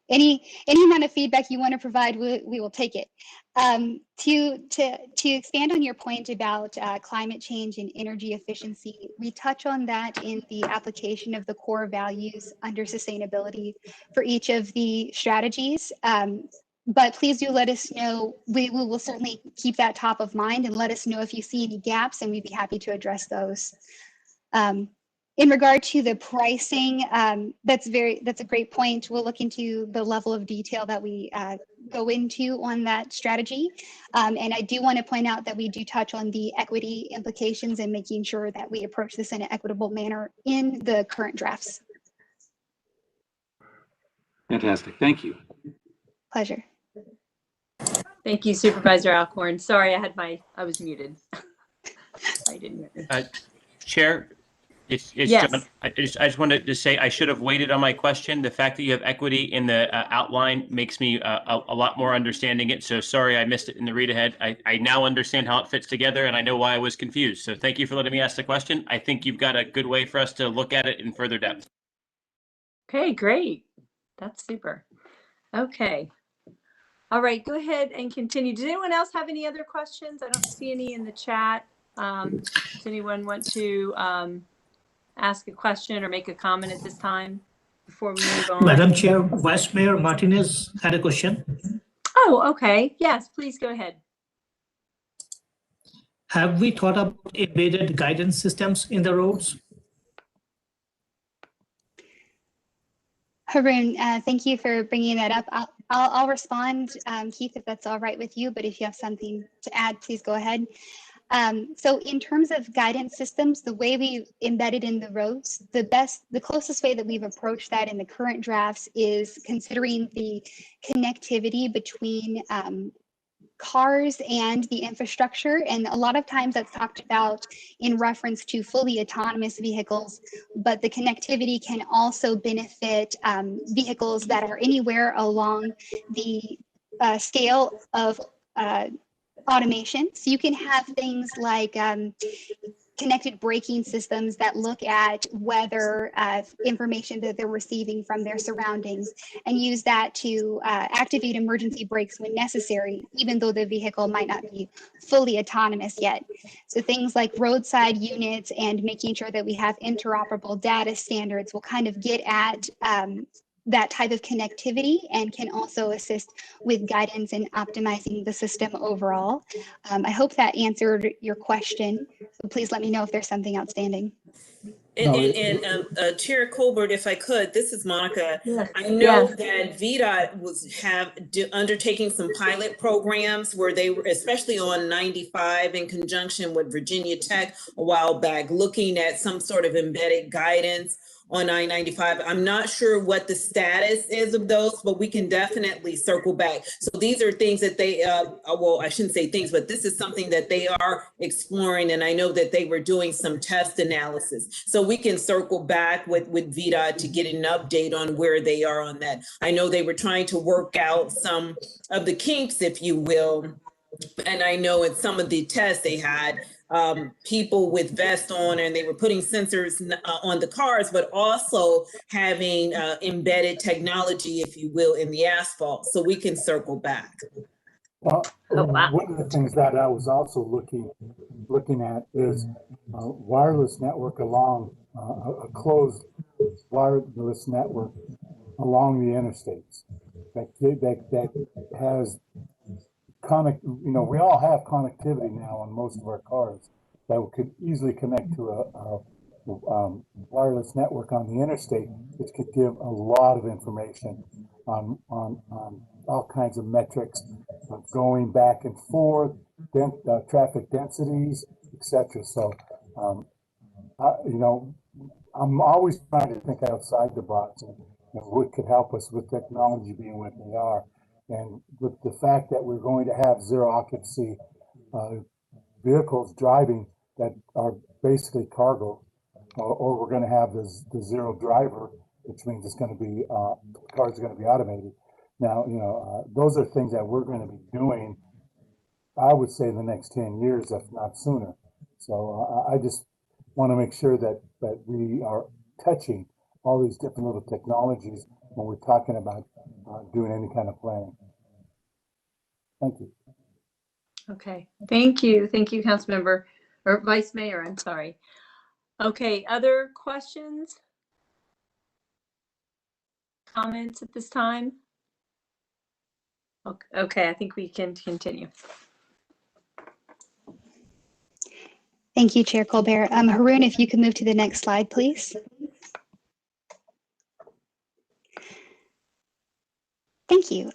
any amount of feedback you want to provide, we will take it. To expand on your point about climate change and energy efficiency, we touch on that in the application of the core values under sustainability for each of the strategies. But please do let us know. We will certainly keep that top of mind and let us know if you see any gaps, and we'd be happy to address those. In regard to the pricing, that's a great point. We'll look into the level of detail that we go into on that strategy. And I do want to point out that we do touch on the equity implications and making sure that we approach this in an equitable manner in the current drafts. Fantastic. Thank you. Pleasure. Thank you, Supervisor Alcorn. Sorry, I was muted. I didn't hear you. Chair, it's Yes. John. I just wanted to say I should have waited on my question. The fact that you have equity in the outline makes me a lot more understanding it. So sorry I missed it in the read ahead. I now understand how it fits together, and I know why I was confused. So thank you for letting me ask the question. I think you've got a good way for us to look at it in further depth. Okay, great. That's super. Okay. All right, go ahead and continue. Does anyone else have any other questions? I don't see any in the chat. Does anyone want to ask a question or make a comment at this time before we move on? Madam Chair, Vice Mayor Martinez had a question. Oh, okay. Yes, please go ahead. Have we thought of embedded guidance systems in the roads? Haroon, thank you for bringing that up. I'll respond, Keith, if that's all right with you, but if you have something to add, please go ahead. So in terms of guidance systems, the way we embedded in the roads, the closest way that we've approached that in the current drafts is considering the connectivity between cars and the infrastructure. And a lot of times that's talked about in reference to fully autonomous vehicles, but the connectivity can also benefit vehicles that are anywhere along the scale of automation. So you can have things like connected braking systems that look at weather information that they're receiving from their surroundings and use that to activate emergency brakes when necessary, even though the vehicle might not be fully autonomous yet. So things like roadside units and making sure that we have interoperable data standards will kind of get at that type of connectivity and can also assist with guidance and optimizing the system overall. I hope that answered your question. So please let me know if there's something outstanding. And Chair Colbert, if I could, this is Monica. Yes. I know Yes. that VDOT was undertaking some pilot programs where they were, especially on 95 in conjunction with Virginia Tech a while back, looking at some sort of embedded guidance on I-95. I'm not sure what the status is of those, but we can definitely circle back. So these are things that they, well, I shouldn't say things, but this is something that they are exploring. And I know that they were doing some test analysis. So we can circle back with VDOT to get an update on where they are on that. I know they were trying to work out some of the kinks, if you will. And I know in some of the tests they had people with vests on, and they were putting sensors on the cars, but also having embedded technology, if you will, in the asphalt. So we can circle back. Oh, wow. One of the things that I was also looking at is wireless network along a closed wireless network along the interstates that has we all have connectivity now on most of our cars that could easily connect to a wireless network on the interstate, which could give a lot of information on all kinds of metrics, going back and forth, traffic densities, etc. So, I'm always trying to think outside the box and what could help us with technology being what they are. And with the fact that we're going to have zero occupancy vehicles driving that are basically cargo, or we're going to have the zero driver, which means it's going to be cars are going to be automated. Now, those are things that we're going to be doing, I would say, in the next 10 years, if not sooner. So I just want to make sure that we are touching all these different little technologies when we're talking about doing any kind of planning. Thank you. Okay, thank you. Thank you, Councilmember, or Vice Mayor, I'm sorry. Okay, other questions? Comments at this time? Okay, I think we can continue. Thank you, Chair Colbert. Haroon, if you could move to the next slide, please. Thank you.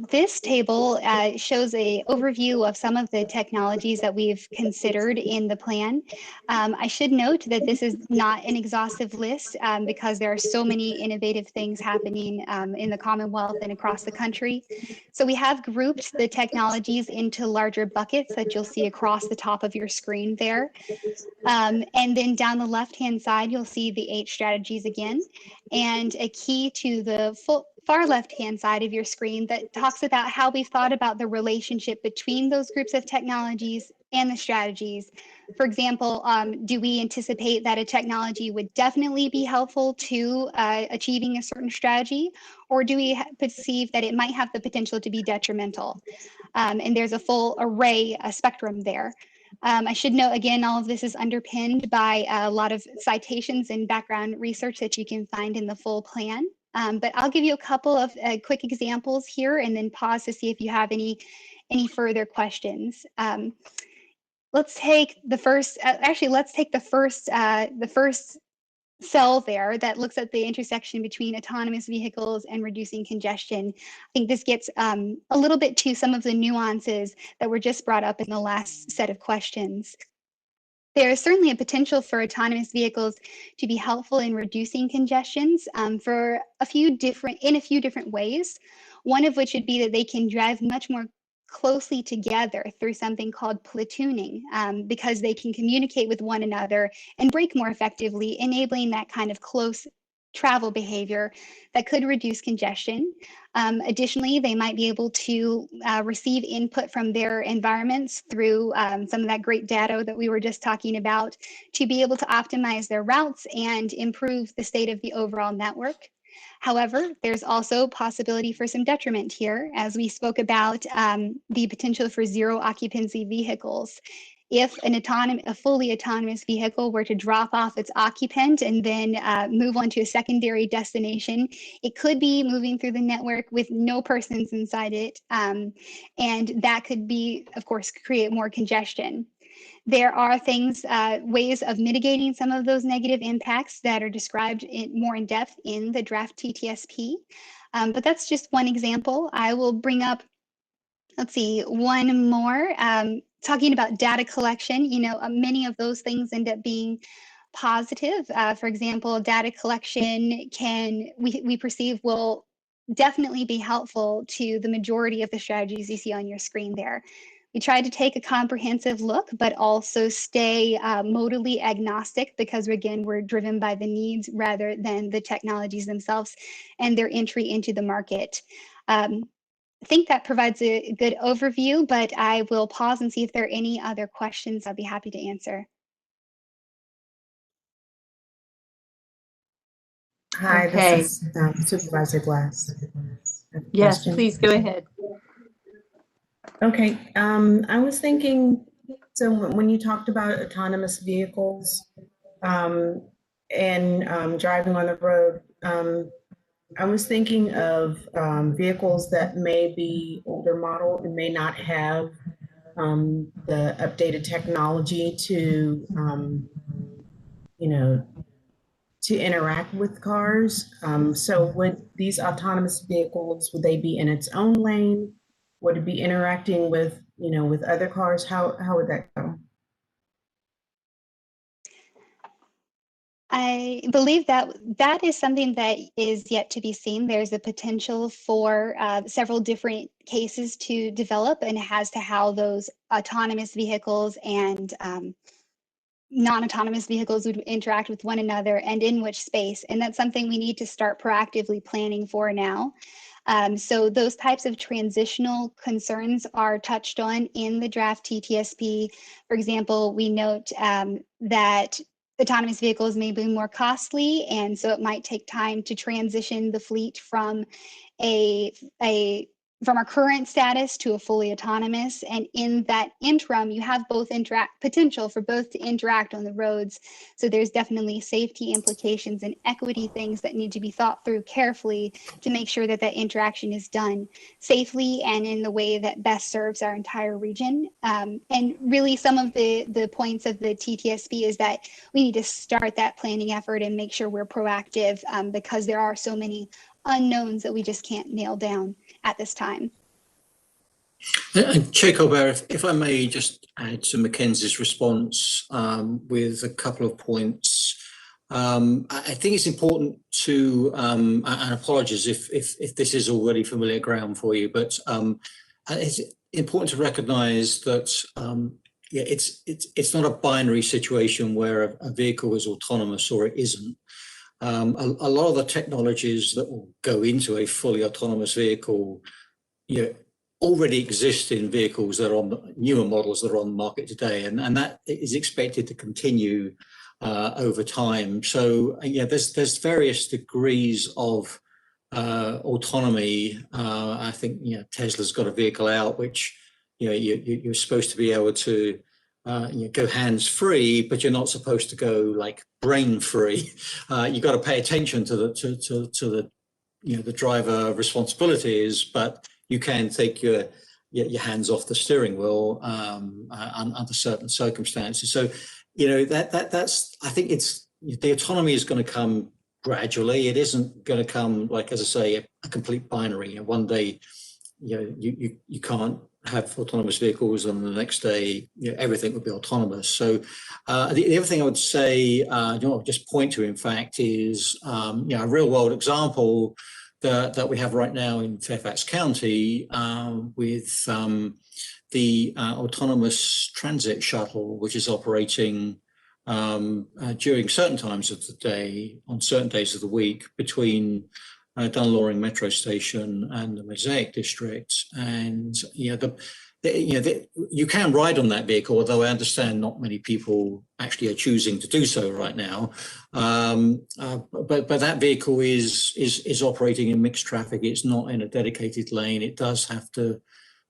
This table shows an overview of some of the technologies that we've considered in the plan. I should note that this is not an exhaustive list because there are so many innovative things happening in the Commonwealth and across the country. So we have grouped the technologies into larger buckets that you'll see across the top of your screen there. And then down the left-hand side, you'll see the 8 strategies again. And a key to the far left-hand side of your screen that talks about how we've thought about the relationship between those groups of technologies and the strategies. For example, do we anticipate that a technology would definitely be helpful to achieving a certain strategy, or do we perceive that it might have the potential to be detrimental? And there's a full array, a spectrum there. I should note, again, all of this is underpinned by a lot of citations and background research that you can find in the full plan. But I'll give you a couple of quick examples here and then pause to see if you have any further questions. Let's take the first, let's take the first cell there that looks at the intersection between autonomous vehicles and reducing congestion. I think this gets a little bit to some of the nuances that were just brought up in the last set of questions. There is certainly a potential for autonomous vehicles to be helpful in reducing congestions in a few different ways. One of which would be that they can drive much more closely together through something called platooning, because they can communicate with one another and brake more effectively, enabling that kind of close travel behavior that could reduce congestion. Additionally, they might be able to receive input from their environments through some of that great data that we were just talking about to be able to optimize their routes and improve the state of the overall network. However, there's also possibility for some detriment here, as we spoke about the potential for zero occupancy vehicles. If a fully autonomous vehicle were to drop off its occupant and then move on to a secondary destination, it could be moving through the network with no persons inside it. And that could be, of course, create more congestion. There are ways of mitigating some of those negative impacts that are described more in depth in the draft TTSP. But that's just one example. I will bring up, let's see, one more. Talking about data collection, many of those things end up being positive. For example, data collection we perceive will definitely be helpful to the majority of the strategies you see on your screen there. We tried to take a comprehensive look, but also stay modally agnostic because, again, we're driven by the needs rather than the technologies themselves and their entry into the market. I think that provides a good overview, but I will pause and see if there are any other questions I'd be happy to answer. Hi, Okay. this is Supervisor Glass. Yes, Question. please go ahead. Okay, I was thinking, so when you talked about autonomous vehicles and driving on the road, I was thinking of vehicles that may be older model and may not have the updated technology to, you know, to interact with cars. So would these autonomous vehicles, would they be in its own lane? Would it be interacting with, you know, with other cars? How would that go? I believe that is something that is yet to be seen. There's a potential for several different cases to develop, and as to how those autonomous vehicles and non-autonomous vehicles would interact with one another and in which space. And that's something we need to start proactively planning for now. So those types of transitional concerns are touched on in the draft TTSP. For example, we note that autonomous vehicles may be more costly, and so it might take time to transition the fleet from from our current status to a fully autonomous. And in that interim, you have both potential for both to interact on the roads. So there's definitely safety implications and equity things that need to be thought through carefully to make sure that that interaction is done safely and in the way that best serves our entire region. And really some of the points of the TTSP is that we need to start that planning effort and make sure we're proactive because there are so many unknowns that we just can't nail down at this time. Chair Colbert, if I may just add to Mackenzie's response with a couple of points. I think it's important to, and apologies if this is already familiar ground for you, but it's important to recognise that yeah, it's not a binary situation where a vehicle is autonomous or it isn't. A lot of the technologies that will go into a fully autonomous vehicle, you know, already exist in vehicles that are on newer models that are on the market today, and that is expected to continue over time. So yeah, there's various degrees of autonomy. I think, you know, Tesla's got a vehicle out which, you know, you're supposed to be able to you know, go hands-free, but you're not supposed to go like brain-free. You've got to pay attention to the you know, the driver responsibilities, but you can take your hands off the steering wheel under certain circumstances. So, you know, that's I think it's the autonomy is going to come gradually. It isn't going to come, like, as I say, a complete binary. And one day, you know, you can't have autonomous vehicles, and the next day, you know, everything would be autonomous. So the other thing I would say, you know, just point to, in fact, is you know, a real world example that we have right now in Fairfax County with the autonomous transit shuttle, which is operating during certain times of the day, on certain days of the week, between Dunloring Metro Station and the Mosaic District. And you know, you can ride on that vehicle, although I understand not many people actually are choosing to do so right now. But that vehicle is operating in mixed traffic. It's not in a dedicated lane. It does have to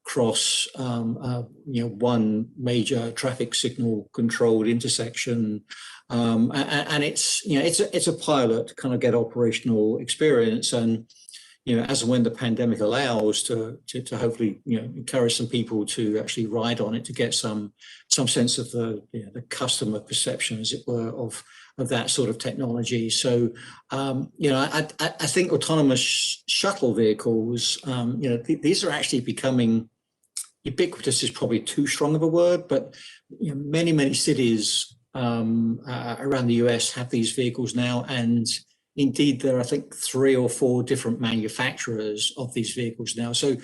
cross you know, one major traffic signal controlled intersection, and it's, you know, it's a pilot to kind of get operational experience, and you know, as and when the pandemic allows, to hopefully, you know, encourage some people to actually ride on it to get some sense of the, you know, the customer perception, as it were, of that sort of technology. So you know, I think autonomous shuttle vehicles, you know, these are actually becoming ubiquitous, is probably too strong of a word, but you know, many cities around the US have these vehicles now, and indeed there are, I think, 3 or 4 different manufacturers of these vehicles now. So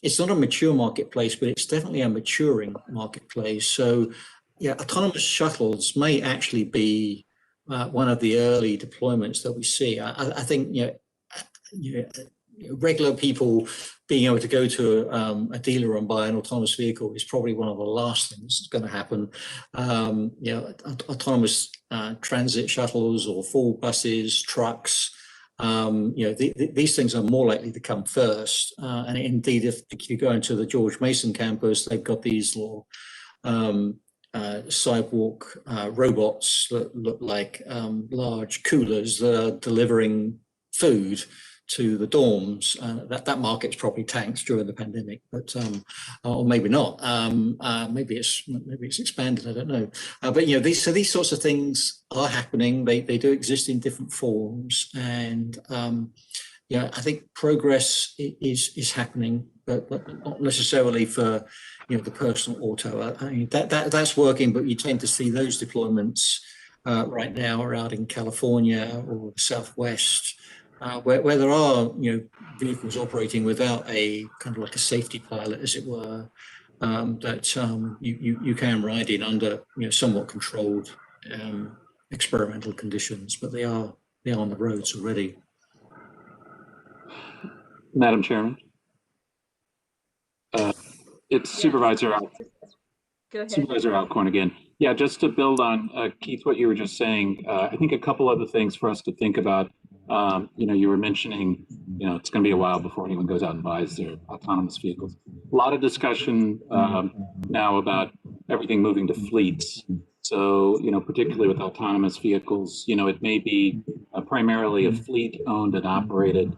it's not a mature marketplace, but it's definitely a maturing marketplace. So yeah, autonomous shuttles may actually be one of the early deployments that we see. I think regular people being able to go to a dealer and buy an autonomous vehicle is probably one of the last things that's going to happen. Autonomous transit shuttles or full buses, trucks, these things are more likely to come first. And indeed, if you go into the George Mason campus, they've got these little sidewalk robots that look like large coolers that are delivering food to the dorms. That market's probably tanked during the pandemic, but or maybe not. Maybe it's expanded. I don't know. But these sorts of things are happening. They do exist in different forms, and I think progress is happening, but not necessarily for the personal auto. I mean, that's working, but you tend to see those deployments right now are out in California or the Southwest. Where there are vehicles operating without a kind of like a safety pilot, as it were, that you can ride in under somewhat controlled experimental conditions, but they are on the roads already. Madam Chairman, it's Supervisor Alcorn again. Yeah, just to build on Keith, what you were just saying, I think a couple other things for us to think about. You were mentioning, it's going to be a while before anyone goes out and buys their autonomous vehicles. A lot of discussion now about everything moving to fleets. So, particularly with autonomous vehicles, it may be primarily a fleet-owned and operated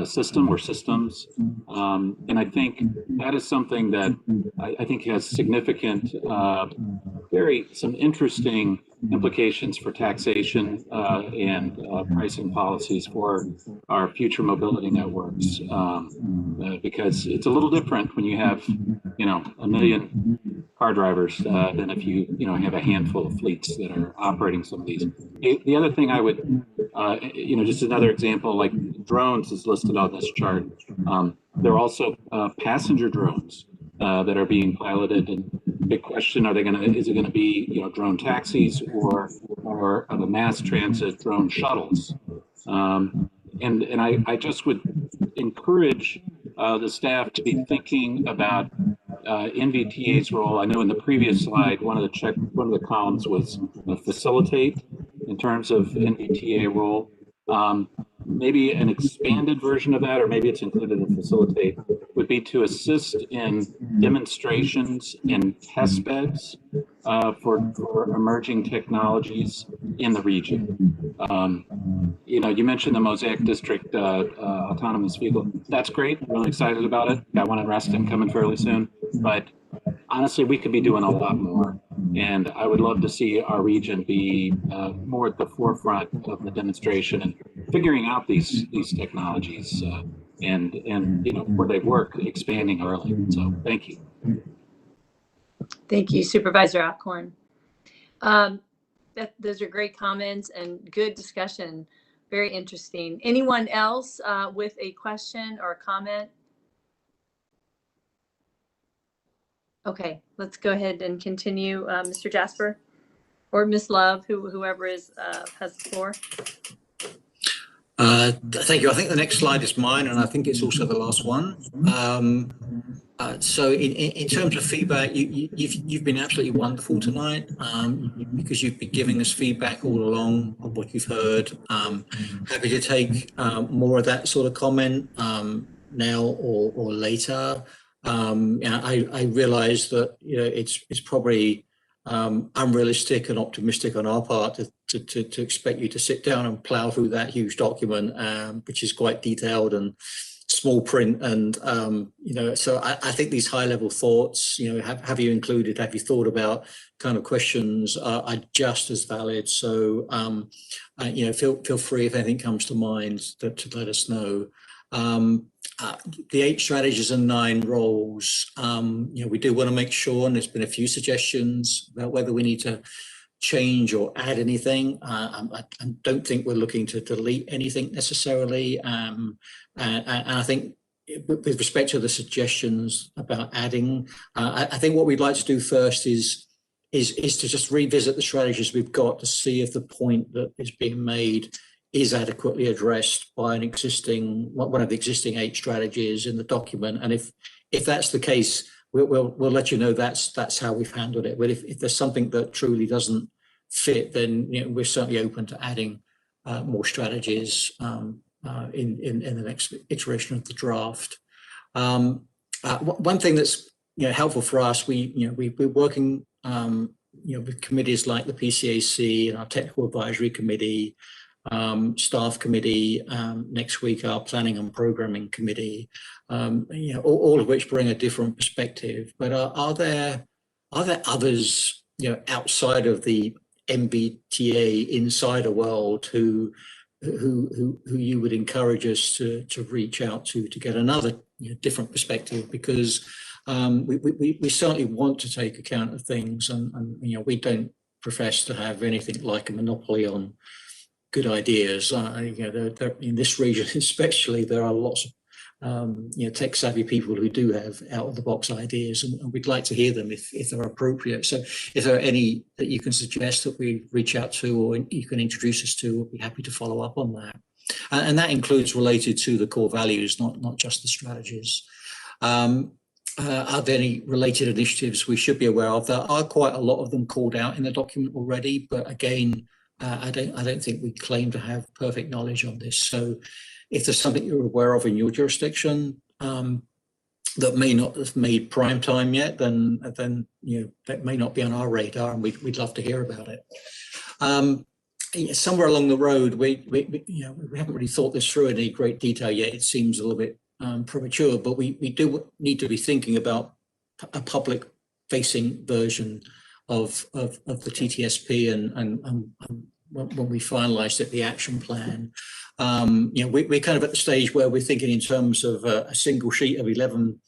system or systems. And I think that is something that I think has significant, some interesting implications for taxation and pricing policies for our future mobility networks, because it's a little different when you have, 1 million car drivers than if you, have a handful of fleets that are operating some of these. The other thing I would, just another example, like drones is listed on this chart. There are also passenger drones that are being piloted, and big question: is it going to be drone taxis or the mass transit drone shuttles? And I just would encourage the staff to be thinking about NVTA's role. I know in the previous slide, one of the columns was facilitate in terms of NVTA role. Maybe an expanded version of that, or maybe it's included in facilitate, would be to assist in demonstrations and test beds for emerging technologies in the region. You mentioned the Mosaic District autonomous vehicle. That's great. I'm really excited about it. Got one in Reston coming fairly soon. But honestly, we could be doing a lot more. And I would love to see our region be more at the forefront of the demonstration and figuring out these technologies and where they work, expanding early. So thank you. Thank you, Supervisor Alcorn. Those are great comments and good discussion. Very interesting. Anyone else with a question or a comment? Okay, let's go ahead and continue. Mr. Jasper or Ms. Love, whoever has the floor. Thank you. I think the next slide is mine, and I think it's also the last one. So in terms of feedback, you've been absolutely wonderful tonight, because you've been giving us feedback all along on what you've heard. Happy to take more of that sort of comment now or later. I realize that it's probably unrealistic and optimistic on our part to expect you to sit down and plow through that huge document, which is quite detailed and small print. And so I think these high level thoughts, have you included, have you thought about kind of questions are just as valid. So feel free if anything comes to mind to let us know. The 8 strategies and 9 roles, we do want to make sure, and there's been a few suggestions about whether we need to change or add anything. I don't think we're looking to delete anything necessarily. And I think with respect to the suggestions about adding, I think what we'd like to do first is to just revisit the strategies we've got to see if the point that is being made is adequately addressed by one of the existing 8 strategies in the document. And if that's the case, we'll let you know that's how we've handled it. But if there's something that truly doesn't fit, then we're certainly open to adding more strategies in the next iteration of the draft. One thing that's helpful for us, we're working with committees like the PCAC and our technical advisory committee, staff committee, next week our planning and programming committee, all of which bring a different perspective. But are there others outside of the NVTA insider world who you would encourage us to reach out to get another different perspective? Because we certainly want to take account of things, and we don't profess to have anything like a monopoly on good ideas. In this region especially, there are lots of tech savvy people who do have out of the box ideas, and we'd like to hear them if they're appropriate. So if there are any that you can suggest that we reach out to, or you can introduce us to, we'll be happy to follow up on that. And that includes related to the core values, not just the strategies. Are there any related initiatives we should be aware of? There are quite a lot of them called out in the document already, but again, I don't think we claim to have perfect knowledge on this. So if there's something you're aware of in your jurisdiction that may not have made prime time yet, then that may not be on our radar, and we'd love to hear about it. Somewhere along the road, we haven't really thought this through in any great detail yet. It seems a little bit premature, but we do need to be thinking about a public-facing version of the TTSP, and when we finalised it, the action plan. We're kind of at the stage where we're thinking in terms of a single sheet of 11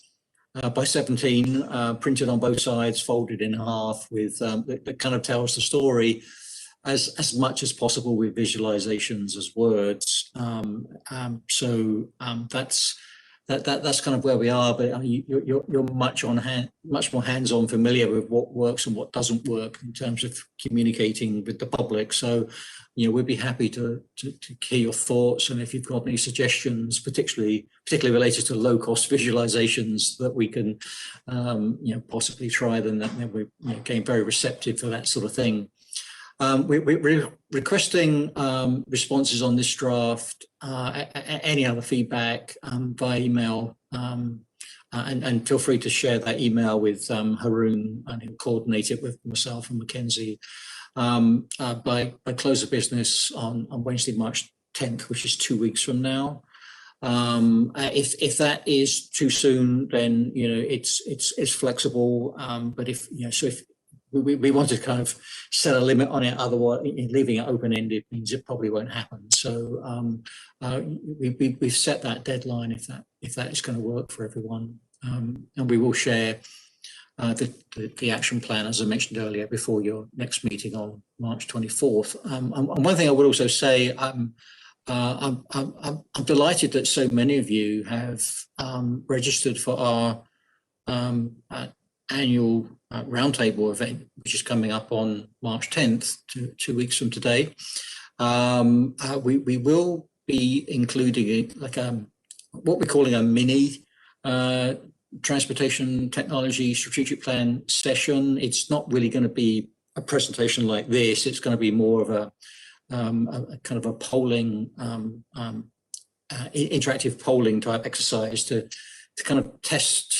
by 17, printed on both sides, folded in half, with that kind of tells the story as much as possible with visualizations as words. That's kind of where we are, but you're much more hands-on familiar with what works and what doesn't work in terms of communicating with the public. So, we'd be happy to hear your thoughts, and if you've got any suggestions, particularly related to low-cost visualizations that we can, possibly try, then we're getting very receptive for that sort of thing. We're requesting responses on this draft, any other feedback via email, and feel free to share that email with Haroon, and he'll coordinate it with myself and Mackenzie by close of business on Wednesday, March 10th, which is 2 weeks from now. If that is too soon, then it's flexible. But if we want to kind of set a limit on it, otherwise leaving it open-ended means it probably won't happen. So we've set that deadline if that is going to work for everyone, and we will share the action plan, as I mentioned earlier, before your next meeting on March 24th. And one thing I would also say, I'm delighted that so many of you have registered for our annual roundtable event, which is coming up on March 10th, 2 weeks from today. We will be including what we're calling a mini transportation technology strategic plan session. It's not really going to be a presentation like this. It's going to be more of a kind of a polling, interactive polling type exercise to kind of test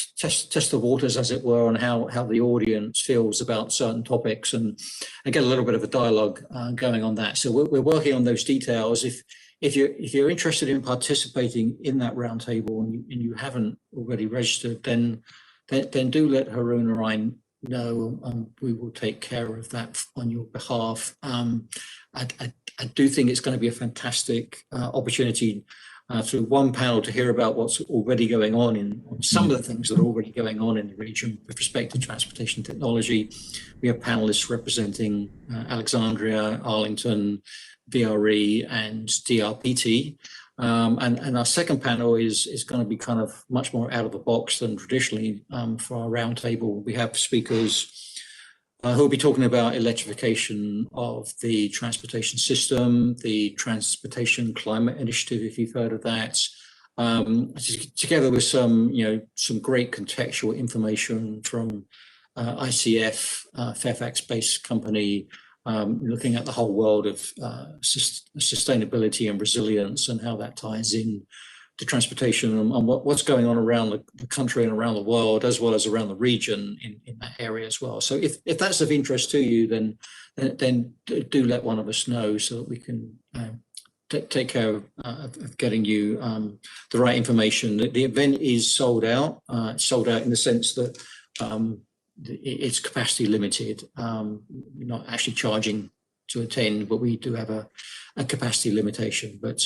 the waters, as it were, on how the audience feels about certain topics, and get a little bit of a dialogue going on that. So we're working on those details. If you're interested in participating in that roundtable and you haven't already registered, then do let Haroon or I know, and we will take care of that on your behalf. I do think it's going to be a fantastic opportunity through one panel to hear about what's already going on in some of the things that are already going on in the region with respect to transportation technology. We have panelists representing Alexandria, Arlington, VRE, and DRPT. And our second panel is going to be kind of much more out of the box than traditionally for our roundtable. We have speakers who will be talking about electrification of the transportation system, the Transportation Climate Initiative, if you've heard of that, together with some great contextual information from ICF, Fairfax-based company, looking at the whole world of sustainability and resilience and how that ties in to transportation and what's going on around the country and around the world, as well as around the region in that area as well. So if that's of interest to you, then do let one of us know so that we can take care of getting you the right information. The event is sold out. It's sold out in the sense that it's capacity limited. We're not actually charging to attend, but we do have a capacity limitation. But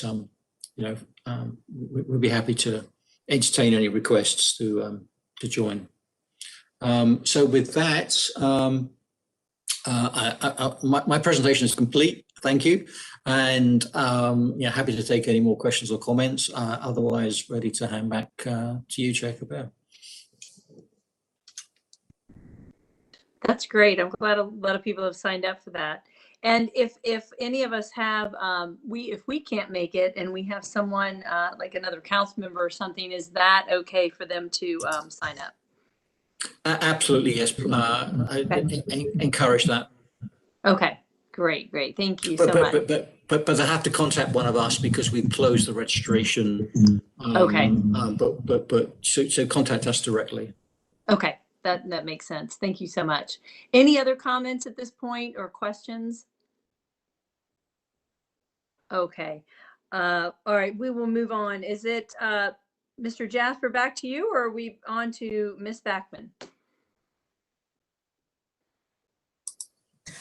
we'll be happy to entertain any requests to join. So with that, my presentation is complete. Thank you, and happy to take any more questions or comments. Otherwise, ready to hand back to you, Jasper. That's great. I'm glad a lot of people have signed up for that. And if any of us have, if we can't make it and we have someone like another council member or something, is that okay for them to sign up? Absolutely, yes. I encourage that. Okay, great. Thank you so much. But they have to contact one of us because we've closed the registration. Okay. So contact us directly. Okay. That makes sense. Thank you so much. Any other comments at this point or questions? Okay. All right, we will move on. Is it Mr. Jasper, back to you, or are we on to Ms. Backman?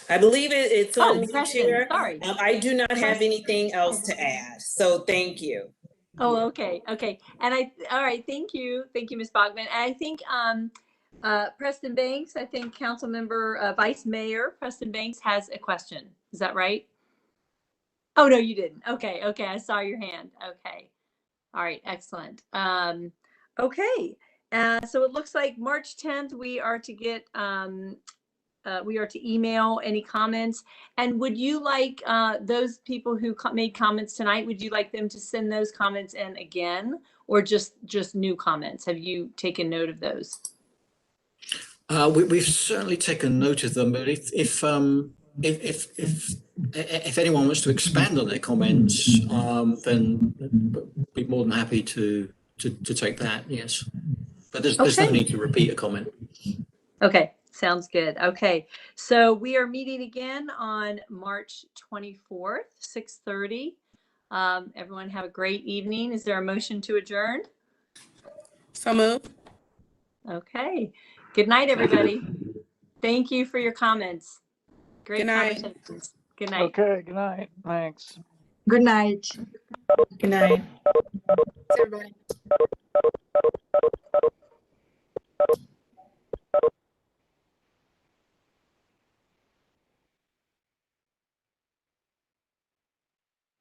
I believe it's on me, Preston, Chair. sorry. I do not have anything else to add, so thank you. Oh, okay. And all right, thank you, Ms. Bachman. And I think Preston Banks, I think Council Member Vice Mayor Preston Banks has a question. Is that right? Oh, no, you didn't. Okay. I saw your hand. Okay. All right. Excellent. Okay. So it looks like March 10th, we are to get, we are to email any comments. And would you like those people who made comments tonight, would you like them to send those comments in again, or just new comments? Have you taken note of those? We've certainly taken note of them, but if anyone wants to expand on their comments, then we'd be more than happy to take that. Yes, but there's no need to repeat a comment. Okay, sounds good. Okay, so we are meeting again on March 24th, 6:30. Everyone have a great evening. Is there a motion to adjourn? So moved. Okay. Good night, everybody. Thank you for your comments. Great conversations. Good night. Okay, good night. Thanks. Good night. Good night. Thanks, everybody.